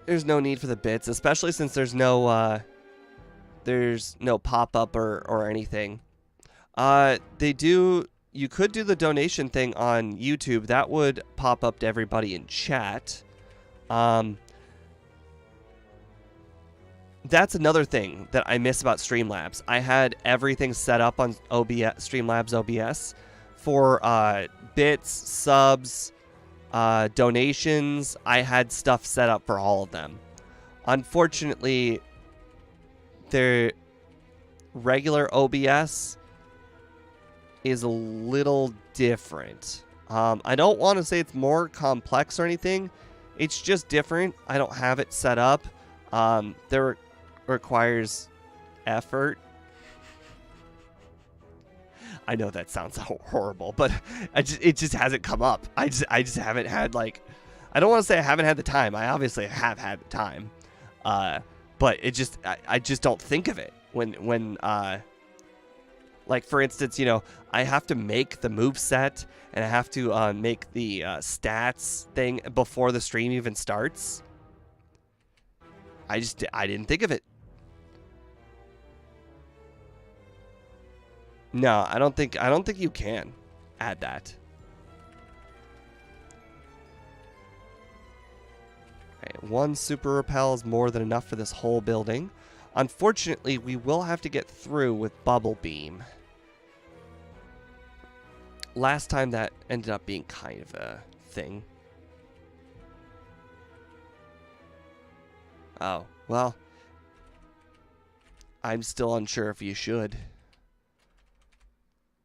There's no need for the bits, especially since there's no pop-up or anything. You could do the donation thing on YouTube. That would pop up to everybody in chat. That's another thing that I miss about Streamlabs. I had everything set up on Streamlabs OBS for bits, subs, donations. I had stuff set up for all of them. Unfortunately, their regular OBS is a little different. I don't want to say it's more complex or anything. It's just different. I don't have it set up. There requires effort. I know that sounds horrible, but it just hasn't come up. I just haven't had, like, I don't want to say I haven't had the time. I obviously have had the time, but I just don't think of it when like, for instance, you know, I have to make the moveset and I have to make the stats thing before the stream even starts. I didn't think of it. No, I don't think you can add that. Okay, one super repel is more than enough for this whole building. Unfortunately, we will have to get through with Bubble Beam. Last time that ended up being kind of a thing. Oh, well, I'm still unsure if you should.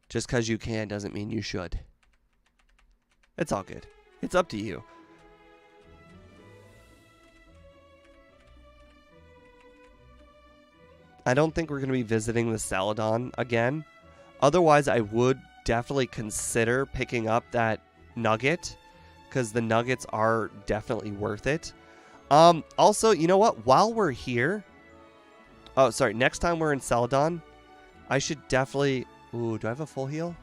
Just because you can doesn't mean you should. It's all good. It's up to you. I don't think we're going to be visiting the Celadon again. Otherwise, I would definitely consider picking up that nugget, because the nuggets are definitely worth it. Also, you know what? While we're here... Oh, sorry. Next time we're in Celadon, I should definitely... Ooh, do I have a full heal?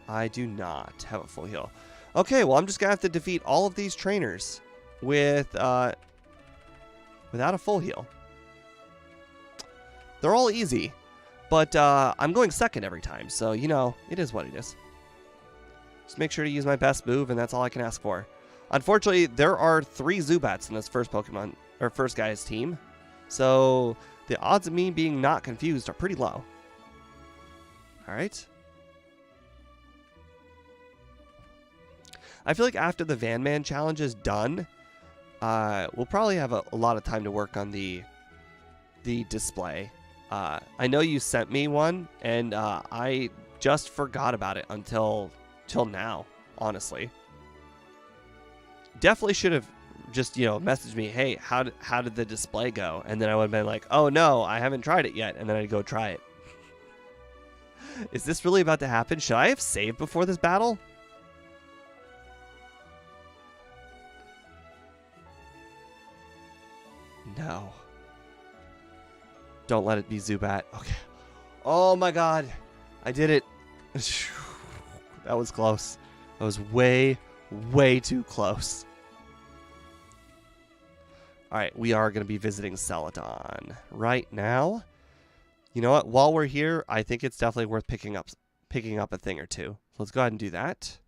I do not have a full heal. Okay, well, I'm just going to have to defeat all of these trainers with, without a full heal. They're all easy, but I'm going second every time, so, you know, it is what it is. Just make sure to use my best move, and that's all I can ask for. Unfortunately, there are 3 Zubats in this first Pokemon, or first guy's team, so the odds of me being not confused are pretty low. Alright. I feel like after the Van Man challenge is done, we'll probably have a lot of time to work on the display. I know you sent me one, and I just forgot about it until now, honestly. Definitely should have just, messaged me, hey, how did the display go? And then I would have been like, oh no, I haven't tried it yet, and then I'd go try it. Is this really about to happen? Should I have saved before this battle? No. Don't let it be Zubat. Okay. Oh my god. I did it. That was close. That was way, way too close. Alright, we are going to be visiting Celadon right now. You know what? While we're here, I think it's definitely worth picking up a thing or two. So let's go ahead and do that.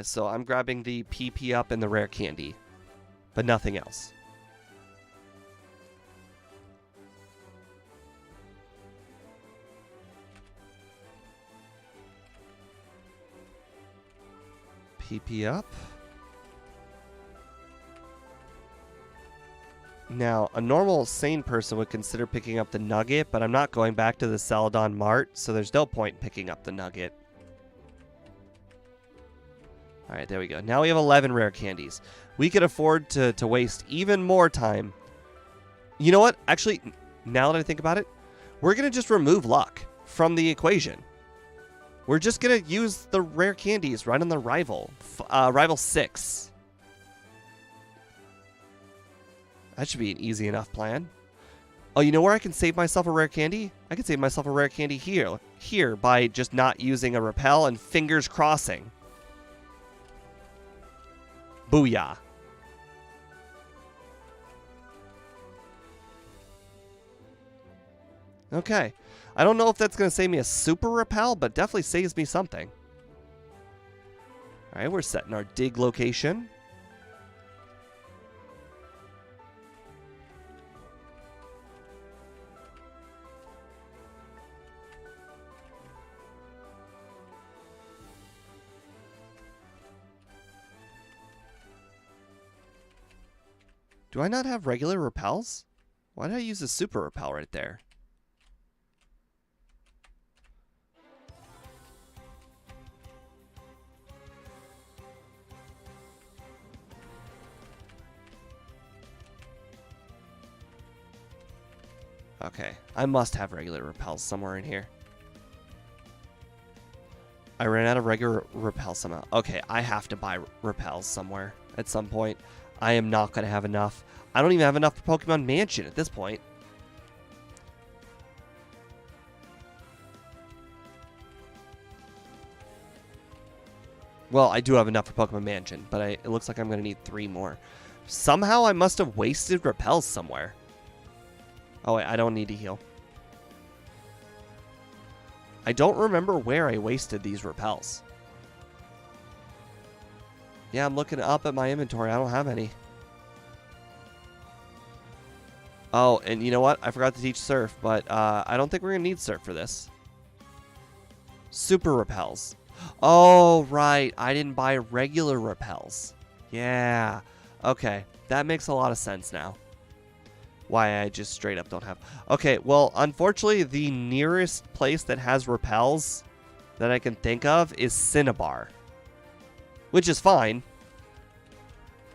So I'm grabbing the PP up and the rare candy, but nothing else. PP up. Now, a normal sane person would consider picking up the nugget, but I'm not going back to the Celadon Mart, so there's no point in picking up the nugget. Alright, there we go. Now we have 11 rare candies. We could afford to waste even more time. You know what? Actually, now that I think about it, we're going to just remove luck from the equation. We're just going to use the rare candies right on the rival. Rival 6. That should be an easy enough plan. Oh, you know where I can save myself a rare candy? I can save myself a rare candy here by just not using a repel and fingers crossing. Booyah. Okay. I don't know if that's going to save me a super repel, but definitely saves me something. Alright, we're setting our dig location. Do I not have regular repels? Why did I use a super repel right there? Okay, I must have regular repels somewhere in here. I ran out of regular repels somehow. Okay, I have to buy repels somewhere at some point. I am not going to have enough. I don't even have enough for Pokemon Mansion at this point. Well, I do have enough for Pokemon Mansion, but it looks like I'm going to need 3 more. Somehow I must have wasted repels somewhere. Oh, wait, I don't need to heal. I don't remember where I wasted these repels. Yeah, I'm looking up at my inventory. I don't have any. Oh, and you know what? I forgot to teach Surf, but I don't think we're going to need Surf for this. Super repels. Oh, right. I didn't buy regular repels. Yeah. Okay. That makes a lot of sense now. Why I just straight up don't have. Okay, well, unfortunately, the nearest place that has repels that I can think of is Cinnabar. Which is fine.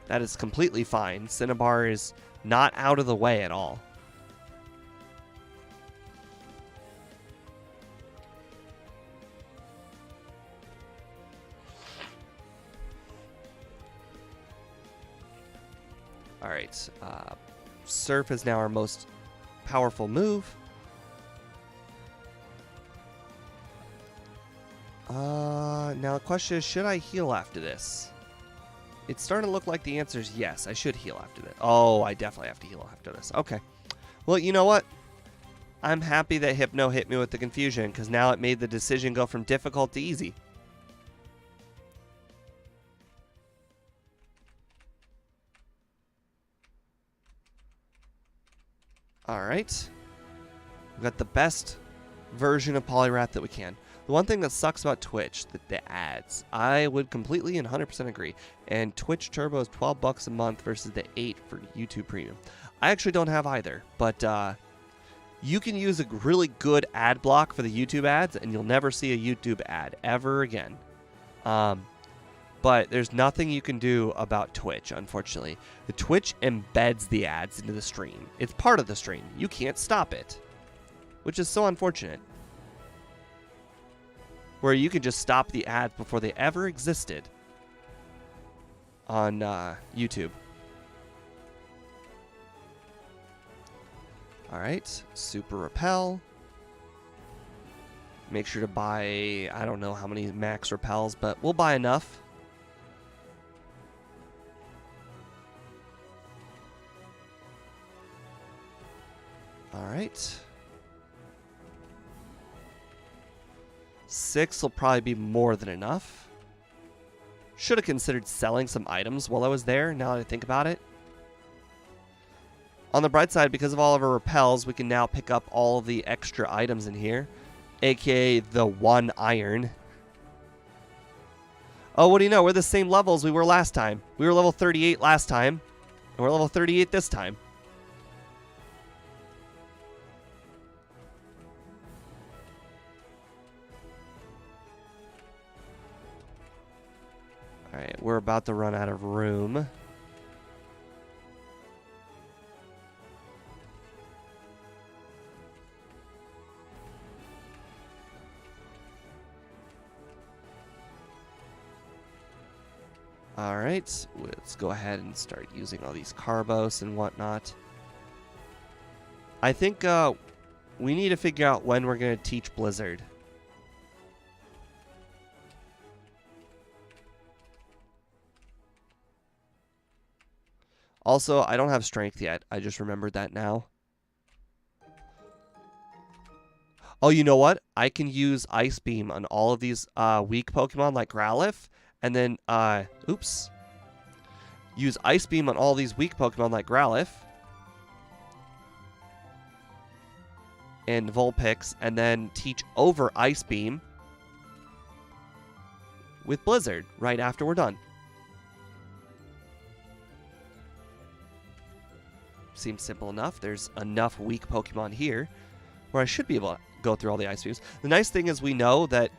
That is completely fine. Cinnabar is not out of the way at all. Alright, Surf is now our most powerful move. Now the question is, should I heal after this? It's starting to look like the answer is yes, I should heal after this. Oh, I definitely have to heal after this. Okay. Well, you know what? I'm happy that Hypno hit me with the confusion, because now it made the decision go from difficult to easy. Alright. We've got the best version of Poliwrath that we can. The one thing that sucks about Twitch, the ads. I would completely and 100% agree. And Twitch Turbo is $12 a month versus the $8 for YouTube Premium. I actually don't have either, but you can use a really good ad block for the YouTube ads, and you'll never see a YouTube ad ever again. But there's nothing you can do about Twitch, unfortunately. The Twitch embeds the ads into the stream. It's part of the stream. You can't stop it, which is so unfortunate. Where you can just stop the ads before they ever existed on YouTube. Alright, Super Repel. Make sure to buy, I don't know how many max repels, but we'll buy enough. Alright. 6 will probably be more than enough. Should have considered selling some items while I was there, now that I think about it. On the bright side, because of all of our repels, we can now pick up all of the extra items in here, aka the 1 iron. Oh, what do you know? We're the same level as we were last time. We were level 38 last time, and we're level 38 this time. Alright, we're about to run out of room. Alright, let's go ahead and start using all these carbos and whatnot. I think we need to figure out when we're going to teach Blizzard. Also, I don't have strength yet. I just remembered that now. Oh, you know what? I can use Ice Beam on all of these weak Pokemon like Growlithe. And then, oops. Use Ice Beam on all these weak Pokemon like Growlithe. And Vulpix. And then teach over Ice Beam with Blizzard right after we're done. Seems simple enough. There's enough weak Pokemon here where I should be able to go through all the Ice Beams. The nice thing is we know that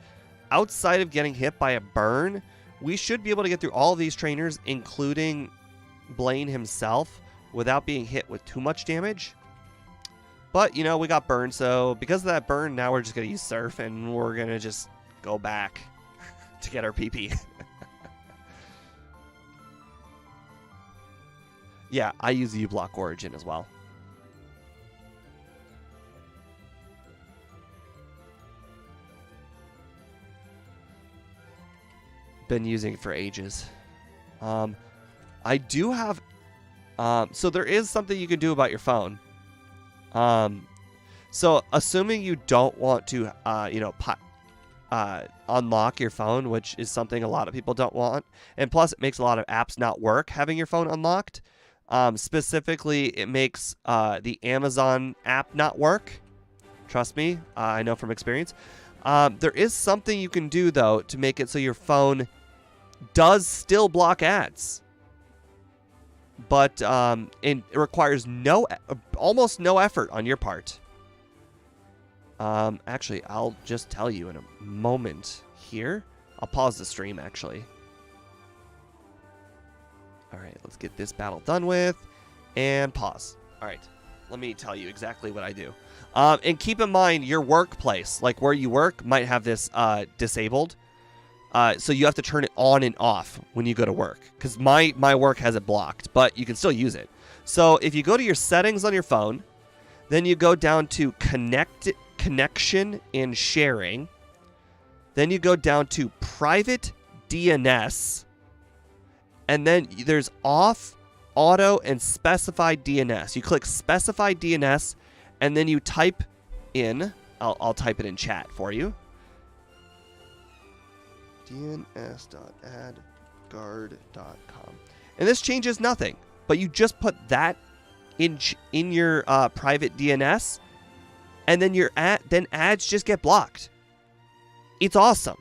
outside of getting hit by a burn, we should be able to get through all of these trainers, including Blaine himself, without being hit with too much damage. But, you know, we got burned, so because of that burn, now we're just going to use Surf, and we're going to just go back to get our PP. Yeah, I use U-Block Origin as well. Been using it for ages. I do have... so there is something you can do about your phone. So assuming you don't want to, you know, unlock your phone, which is something a lot of people don't want, and plus it makes a lot of apps not work having your phone unlocked. Specifically, it makes the Amazon app not work. Trust me, I know from experience. There is something you can do, though, to make it so your phone does still block ads. But it requires almost no effort on your part. Actually, I'll just tell you in a moment here. I'll pause the stream, actually. Alright, let's get this battle done with. And pause. Alright, let me tell you exactly what I do. And keep in mind, your workplace, like where you work, might have this disabled. So you have to turn it on and off when you go to work. Because my work has it blocked, but you can still use it. So if you go to your settings on your phone, then you go down to connection and sharing. Then you go down to private DNS. And then there's off, auto, and specified DNS. You click specify DNS, and then you type in, I'll type it in chat for you. dns.adguard.com. And this changes nothing, but you just put that in your private DNS, and then then ads just get blocked. It's awesome.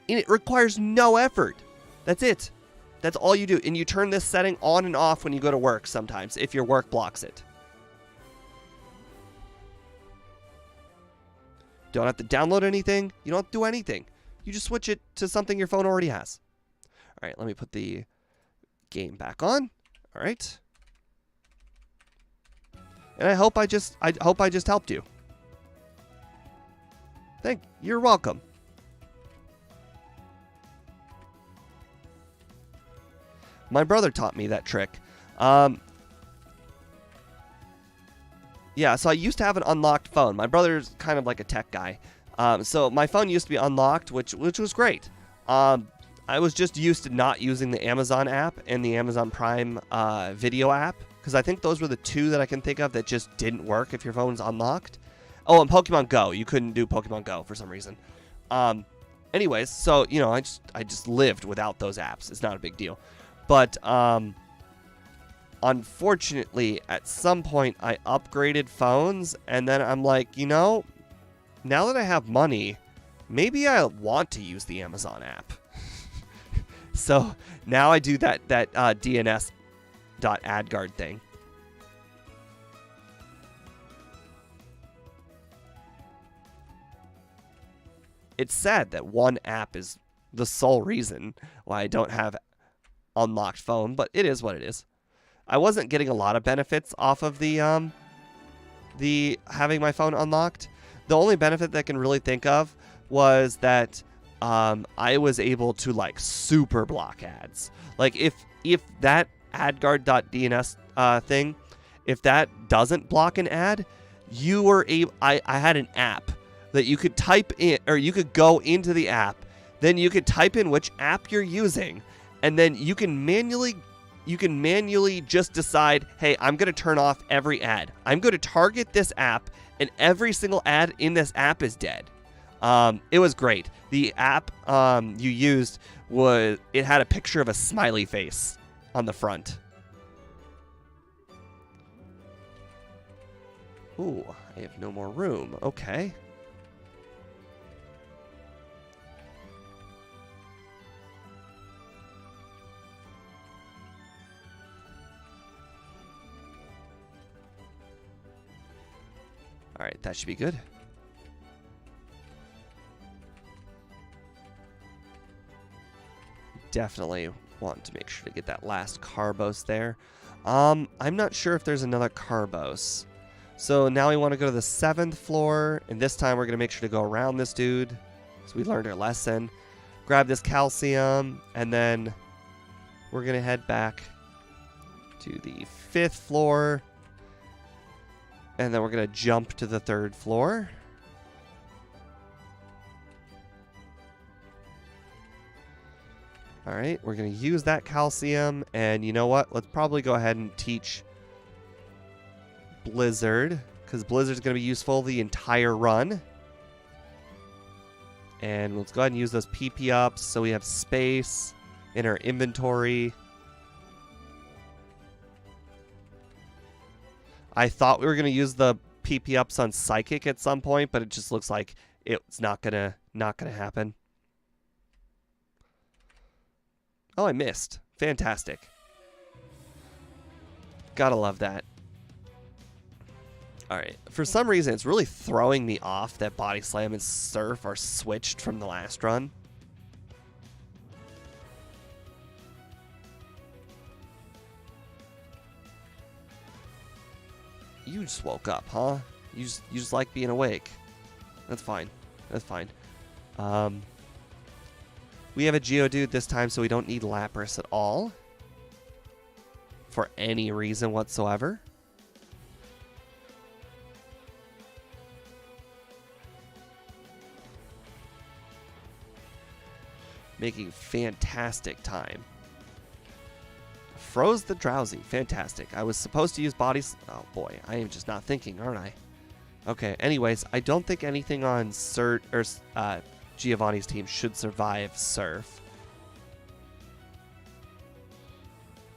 And it requires no effort. That's it. That's all you do. And you turn this setting on and off when you go to work sometimes, if your work blocks it. Don't have to download anything. You don't have to do anything. You just switch it to something your phone already has. All right, let me put the game back on. All right. And I hope I just helped you. You're welcome. My brother taught me that trick. Yeah, so I used to have an unlocked phone. My brother's kind of like a tech guy. So my phone used to be unlocked, which was great. I was just used to not using the Amazon app and the Amazon Prime video app, because I think those were the two that I can think of that just didn't work if your phone's unlocked. Oh, and Pokemon Go. You couldn't do Pokemon Go for some reason. Anyways, so, you know, I just lived without those apps. It's not a big deal. But unfortunately, at some point, I upgraded phones, and then I'm like, you know, now that I have money, maybe I want to use the Amazon app. So now I do that DNS.AdGuard thing. It's sad that one app is the sole reason why I don't have unlocked phone, but it is what it is. I wasn't getting a lot of benefits off of the having my phone unlocked. The only benefit that I can really think of was that I was able to like super block ads. Like if that adguard.dns thing, if that doesn't block an ad, you were able. I had an app that you could type in, or you could go into the app, then you could type in which app you're using, and then you can manually just decide, hey, I'm going to turn off every ad. I'm going to target this app, and every single ad in this app is dead. It was great. The app you used it had a picture of a smiley face on the front. Ooh, I have no more room. Okay. All right, that should be good. Definitely want to make sure to get that last Carbos there. I'm not sure if there's another Carbos. So now we want to go to the 7th floor, and this time we're going to make sure to go around this dude. So we learned our lesson. Grab this calcium, and then we're going to head back to the 5th floor. And then we're going to jump to the 3rd floor. All right, we're going to use that calcium. And you know what? Let's probably go ahead and teach Blizzard, because Blizzard's going to be useful the entire run. And let's go ahead and use those PP ups so we have space in our inventory. I thought we were going to use the PP ups on Psychic at some point, but it just looks like it's not gonna happen. Oh, I missed. Fantastic. Gotta love that. All right. For some reason, it's really throwing me off that Body Slam and Surf are switched from the last run. You just woke up, huh? You just like being awake. That's fine. That's fine. We have a Geodude this time, so we don't need Lapras at all. For any reason whatsoever. Making fantastic time. Froze the Drowsy. Fantastic. I was supposed to use bodies. Oh boy, I am just not thinking, aren't I? Okay, anyways, I don't think anything on Giovanni's team should survive Surf.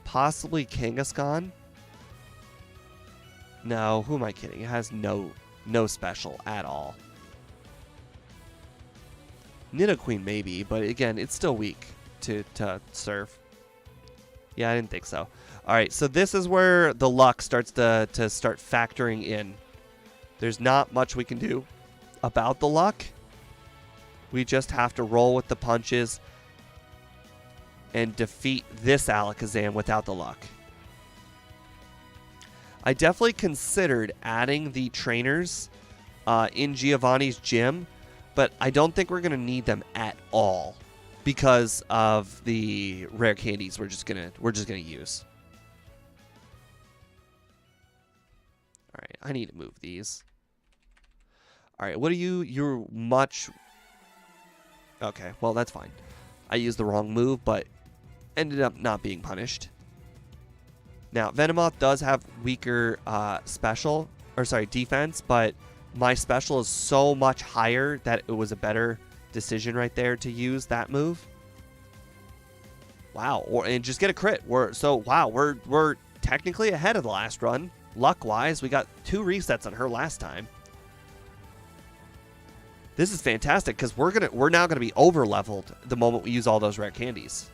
Possibly Kangaskhan? No, who am I kidding? It has no no special at all. Nidoqueen maybe, but again, it's still weak to serve. Yeah, I didn't think so. All right, so this is where the luck starts to start factoring in. There's not much we can do about the luck. We just have to roll with the punches and defeat this Alakazam without the luck. I definitely considered adding the trainers in Giovanni's gym, but I don't think we're going to need them at all because of the rare candies we're just gonna use. All right, I need to move these. All right, what are you? You're much... Okay, well, that's fine. I used the wrong move, but ended up not being punished. Now, Venomoth does have weaker defense, but my special is so much higher that it was a better decision right there to use that move. Wow, and just get a crit. We're technically ahead of the last run. Luck-wise, we got 2 resets on her last time. This is fantastic because we're now gonna be over leveled the moment we use all those rare candies.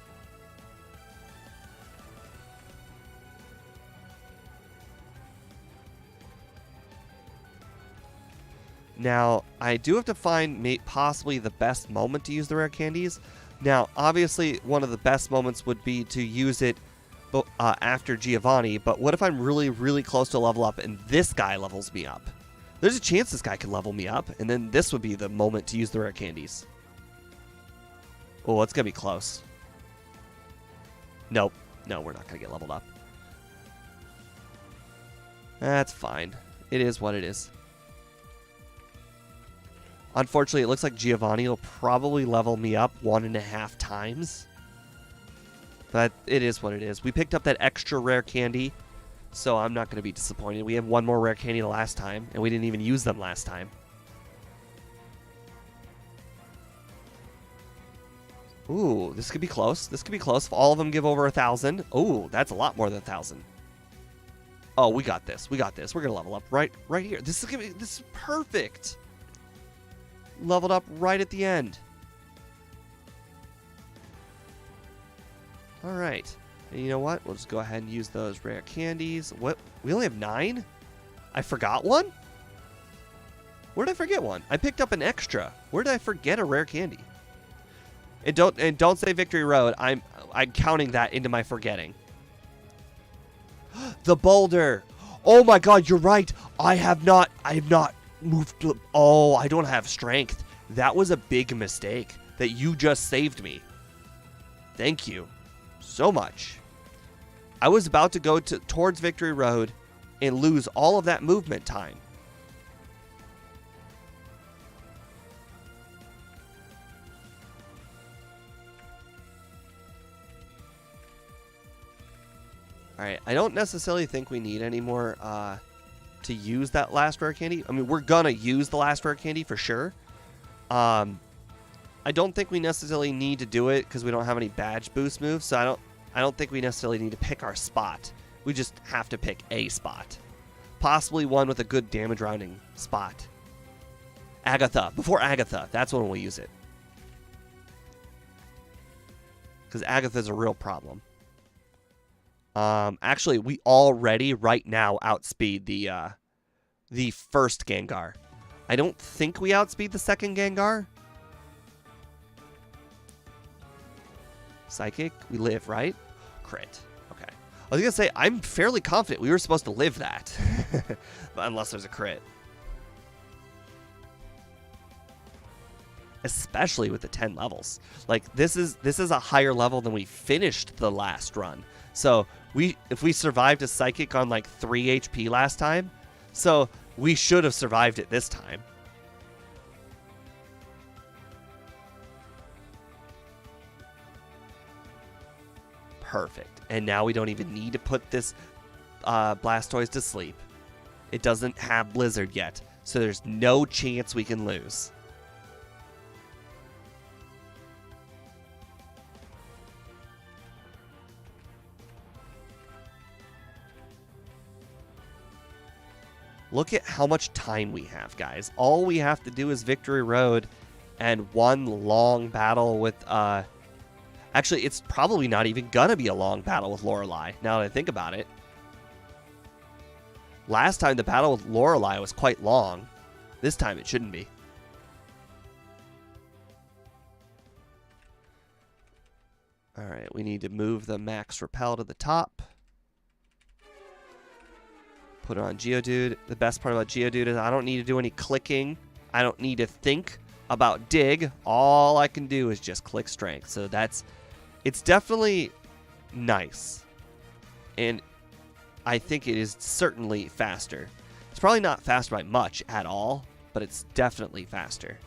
Now, I do have to find possibly the best moment to use the rare candies. Now, obviously, one of the best moments would be to use it after Giovanni, but what if I'm really, really close to level up and this guy levels me up? There's a chance this guy could level me up, and then this would be the moment to use the rare candies. Oh, it's going to be close. Nope. No, we're not going to get leveled up. That's fine. It is what it is. Unfortunately, it looks like Giovanni will probably level me up 1.5 times. But it is what it is. We picked up that extra rare candy, so I'm not going to be disappointed. We have 1 more rare candy the last time, and we didn't even use them last time. Ooh, this could be close. This could be close. If all of them give over 1,000. Ooh, that's a lot more than 1,000. Oh, we got this. We got this. We're going to level up right here. This is perfect. Leveled up right at the end. All right. And you know what? We'll just go ahead and use those rare candies. What? We only have 9? I forgot one? Where did I forget one? I picked up an extra. Where did I forget a rare candy? And don't say Victory Road. I'm counting that into my forgetting. The boulder. Oh my god, you're right. I have not moved to... Oh, I don't have strength. That was a big mistake that you just saved me. Thank you so much. I was about to go towards Victory Road and lose all of that movement time. Alright, I don't necessarily think we need any more to use that last rare candy. I mean, we're gonna use the last rare candy for sure. I don't think we necessarily need to do it because we don't have any badge boost moves, so I don't think we necessarily need to pick our spot. We just have to pick a spot. Possibly one with a good damage rounding spot. Agatha. Before Agatha, that's when we'll use it. Because Agatha's a real problem. Actually, we already right now outspeed the first Gengar. I don't think we outspeed the second Gengar. Psychic, we live, right? Crit. Okay. I was gonna say, I'm fairly confident we were supposed to live that. Unless there's a crit. Especially with the 10 levels. Like, this is a higher level than we finished the last run. So, if we survived a Psychic on like 3 HP last time, so we should have survived it this time. Perfect. And now we don't even need to put this Blastoise to sleep. It doesn't have Blizzard yet, so there's no chance we can lose. Look at how much time we have, guys. All we have to do is Victory Road and one long battle with, actually, it's probably not even gonna be a long battle with Lorelei, now that I think about it. Last time the battle with Lorelei was quite long. This time it shouldn't be. Alright, we need to move the max repel to the top. Put it on Geodude. The best part about Geodude is I don't need to do any clicking. I don't need to think about dig. All I can do is just click strength. So it's definitely nice. And I think it is certainly faster. It's probably not faster by much at all, but it's definitely faster.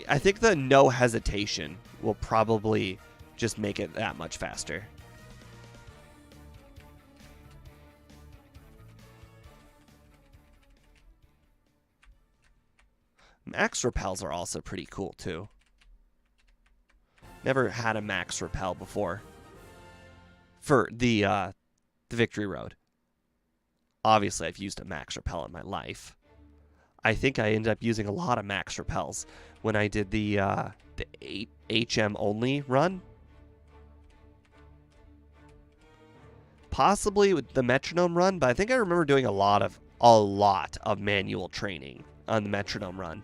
I think the no hesitation will probably just make it that much faster. Max repels are also pretty cool too. Never had a max repel before for the Victory Road. Obviously, I've used a max repel in my life. I think I ended up using a lot of max repels when I did the 8 HM only run. Possibly with the metronome run, but I think I remember doing a lot of manual training on the metronome run.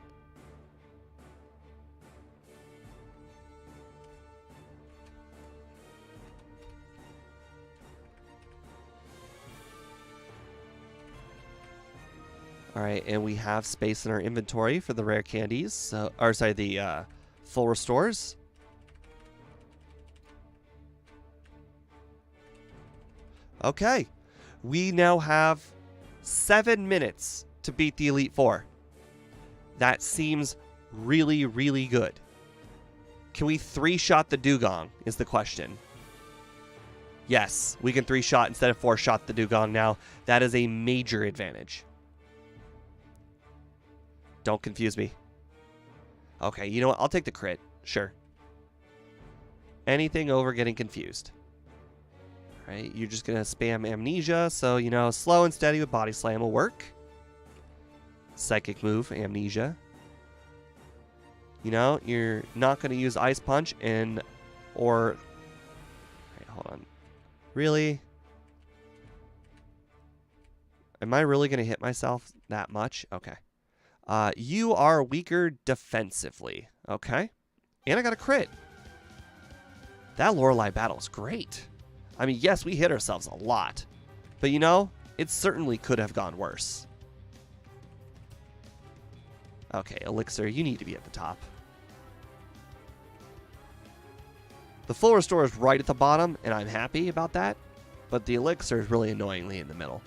All right, and we have space in our inventory for the rare candies. So, or sorry, the full restores. Okay, we now have 7 minutes to beat the Elite Four. That seems really, really good. Can we 3-shot the Dugong is the question. Yes, we can 3-shot instead of 4-shot the Dugong now. That is a major advantage. Don't confuse me. Okay, you know what? I'll take the crit. Sure. Anything over getting confused. All right, you're just going to spam Amnesia. So, you know, slow and steady with Body Slam will work. Psychic move, Amnesia. You know, you're not going to use Ice Punch or... Right, hold on. Really? Am I really going to hit myself that much? Okay. You are weaker defensively. Okay. And I got a crit. That Lorelei battle is great. I mean, yes, we hit ourselves a lot. But, you know, it certainly could have gone worse. Okay, Elixir, you need to be at the top. The full restore is right at the bottom, and I'm happy about that. But the Elixir is really annoyingly in the middle.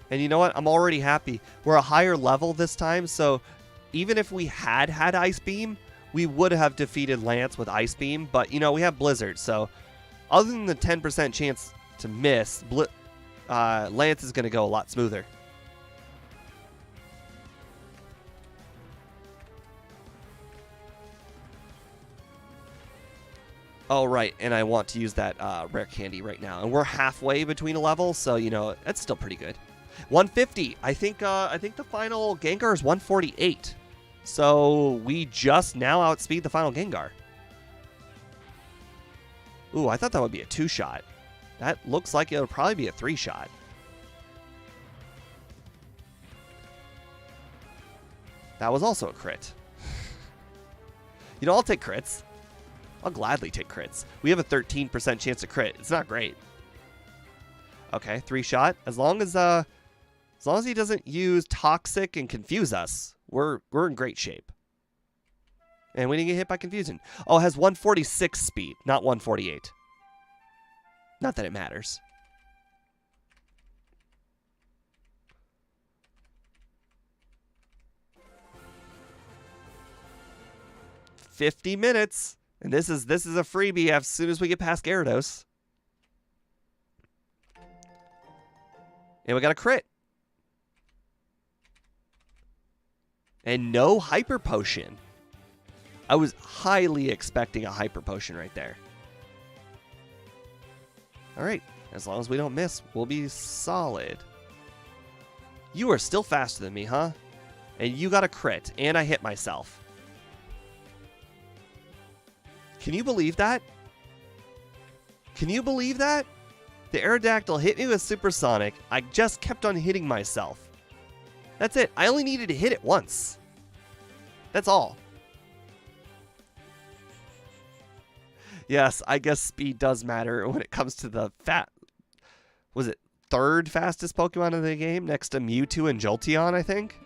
And you know what? I'm already happy. We're a higher level this time, so even if we had Ice Beam, we would have defeated Lance with Ice Beam. But, you know, we have Blizzard, so other than the 10% chance to miss, Lance is going to go a lot smoother. Oh, right, and I want to use that rare candy right now. And we're halfway between a level, so, you know, that's still pretty good. 150. I think the final Gengar is 148. So we just now outspeed the final Gengar. Ooh, I thought that would be a 2-shot. That looks like it'll probably be a 3-shot. That was also a crit. You know, I'll take crits. I'll gladly take crits. We have a 13% chance to crit. It's not great. Okay, 3-shot. As long as he doesn't use Toxic and confuse us, we're in great shape. And we didn't get hit by confusion. Oh, it has 146 speed, not 148. Not that it matters. $50 minutes. And this is a freebie as soon as we get past Gyarados. And we got a crit. And no Hyper Potion. I was highly expecting a Hyper Potion right there. Alright, as long as we don't miss, we'll be solid. You are still faster than me, huh? And you got a crit, and I hit myself. Can you believe that? Can you believe that? The Aerodactyl hit me with Supersonic. I just kept on hitting myself. That's it. I only needed to hit it once. That's all. Yes, I guess speed does matter when it comes to the was it third fastest Pokemon in the game next to Mewtwo and Jolteon, I think?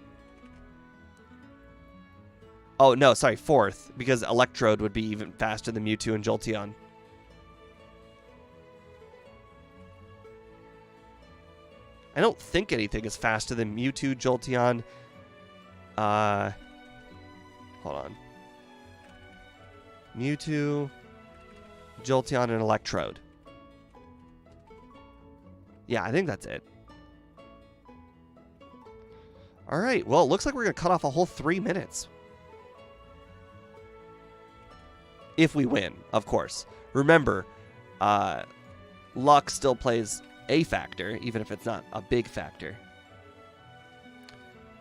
Oh, no, sorry, fourth, because Electrode would be even faster than Mewtwo and Jolteon. I don't think anything is faster than Mewtwo, Jolteon. Hold on. Mewtwo, Jolteon, and Electrode. Yeah, I think that's it. All right, well, it looks like we're going to cut off a whole 3 minutes. If we win, of course. Remember, luck still plays a factor, even if it's not a big factor.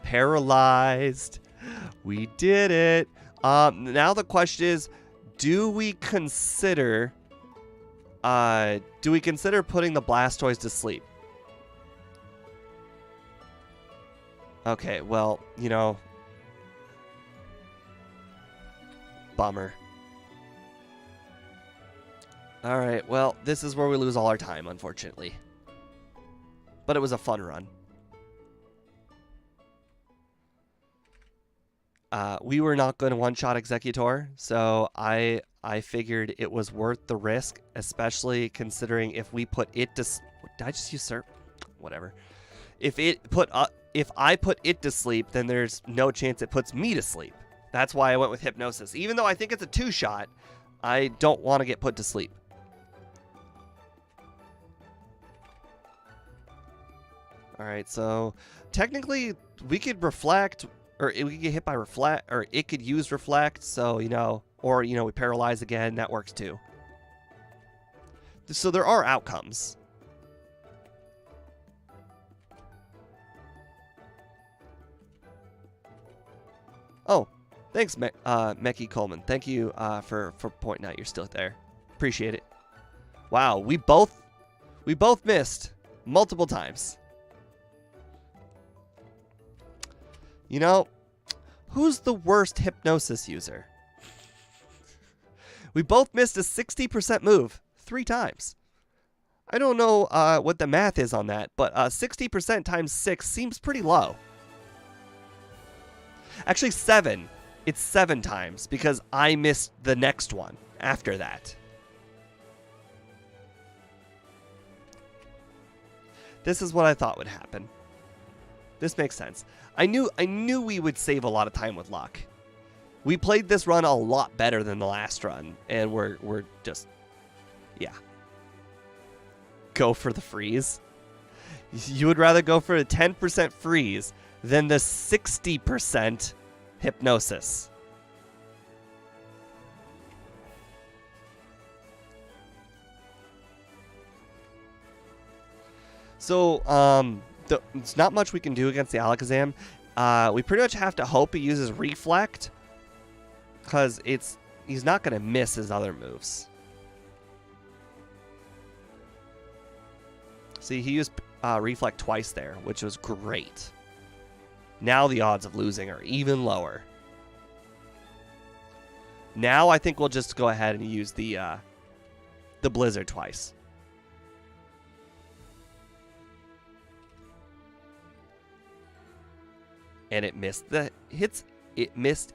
Paralyzed. We did it. Now the question is, do we consider putting the Blastoise to sleep? Okay, well, you know, bummer. All right, well, this is where we lose all our time, unfortunately. But it was a fun run. We were not going to one-shot Executor, so I figured it was worth the risk, especially considering if we put it to... Did I just use Serp? Whatever. If I put it to sleep, then there's no chance it puts me to sleep. That's why I went with Hypnosis. Even though I think it's a 2-shot, I don't want to get put to sleep. Alright, so technically we could reflect, or we could get hit by reflect, or it could use reflect, so, you know, or, you know, we paralyze again, that works too. So there are outcomes. Oh, thanks, Mecky Coleman. Thank you for pointing out you're still there. Appreciate it. Wow, we both missed multiple times. You know, who's the worst Hypnosis user? We both missed a 60% move 3 times. I don't know what the math is on that, but 60% times 6 seems pretty low. Actually, 7. It's 7 times because I missed the next one after that. This is what I thought would happen. This makes sense. I knew we would save a lot of time with luck. We played this run a lot better than the last run, and we're just, yeah. Go for the freeze. You would rather go for a 10% freeze than the 60% Hypnosis. So, there's not much we can do against the Alakazam. We pretty much have to hope he uses Reflect, because he's not going to miss his other moves. See, he used Reflect twice there, which was great. Now the odds of losing are even lower. Now I think we'll just go ahead and use the Blizzard twice. And it missed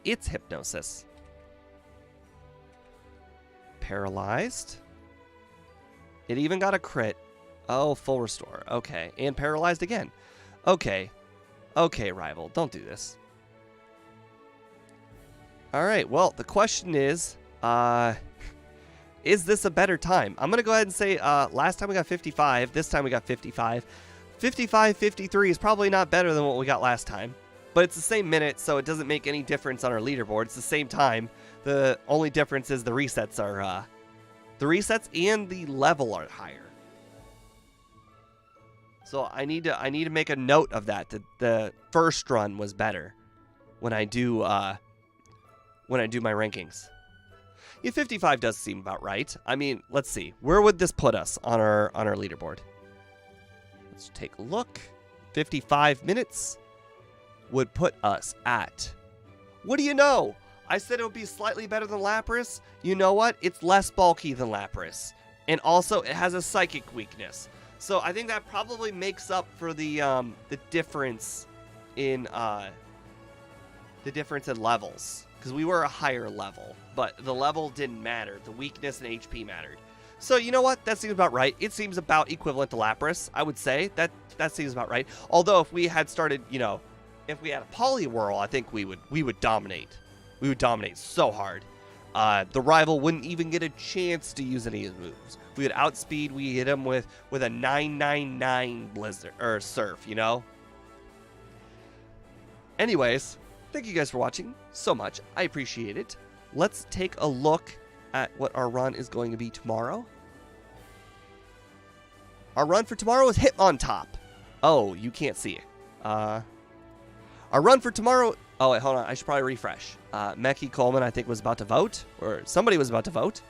its Hypnosis. Paralyzed. It even got a crit. Oh, full restore. Okay. And paralyzed again. Okay. Okay, rival. Don't do this. Alright, well, the question is this a better time? I'm going to go ahead and say last time we got 55. This time we got 55. 55, 53 is probably not better than what we got last time. But it's the same minute, so it doesn't make any difference on our leaderboard. It's the same time. The only difference is the resets are, the resets and the level are higher. So I need to make a note of that the first run was better when I do my rankings. Yeah, 55 does seem about right. I mean, let's see. Where would this put us on our leaderboard? Let's take a look. 55 minutes would put us at... What do you know? I said it would be slightly better than Lapras. You know what? It's less bulky than Lapras. And also, it has a psychic weakness. So I think that probably makes up for the difference in levels, because we were a higher level, but the level didn't matter. The weakness and HP mattered. So you know what? That seems about right. It seems about equivalent to Lapras, I would say. That seems about right. Although if we had started, you know, if we had a Poliwrath, I think we would dominate. We would dominate so hard. The rival wouldn't even get a chance to use any of his moves. We would outspeed. We hit him with a 999 Blizzard or Surf, you know. Anyways, thank you guys for watching so much. I appreciate it. Let's take a look at what our run is going to be tomorrow. Our run for tomorrow is Hitmontop. Oh, you can't see it. Our run for tomorrow... Oh, wait, hold on. I should probably refresh. Meki Coleman, I think, was about to vote. Or somebody was about to vote.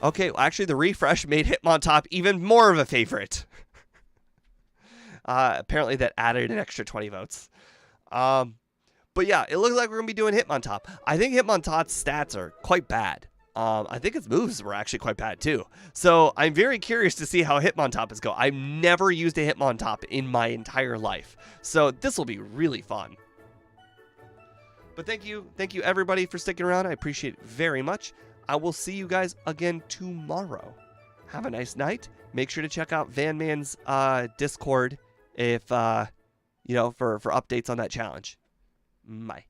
Okay, well, actually, the refresh made Hitmontop even more of a favorite. Apparently, that added an extra 20 votes. But yeah, it looks like we're going to be doing Hitmontop. I think Hitmontop's stats are quite bad. I think its moves were actually quite bad, too. So I'm very curious to see how Hitmontop is going. I've never used a Hitmontop in my entire life. So this will be really fun. But thank you everybody for sticking around. I appreciate it very much. I will see you guys again tomorrow. Have a nice night. Make sure to check out Van Man's Discord if, you know, for updates on that challenge. Bye.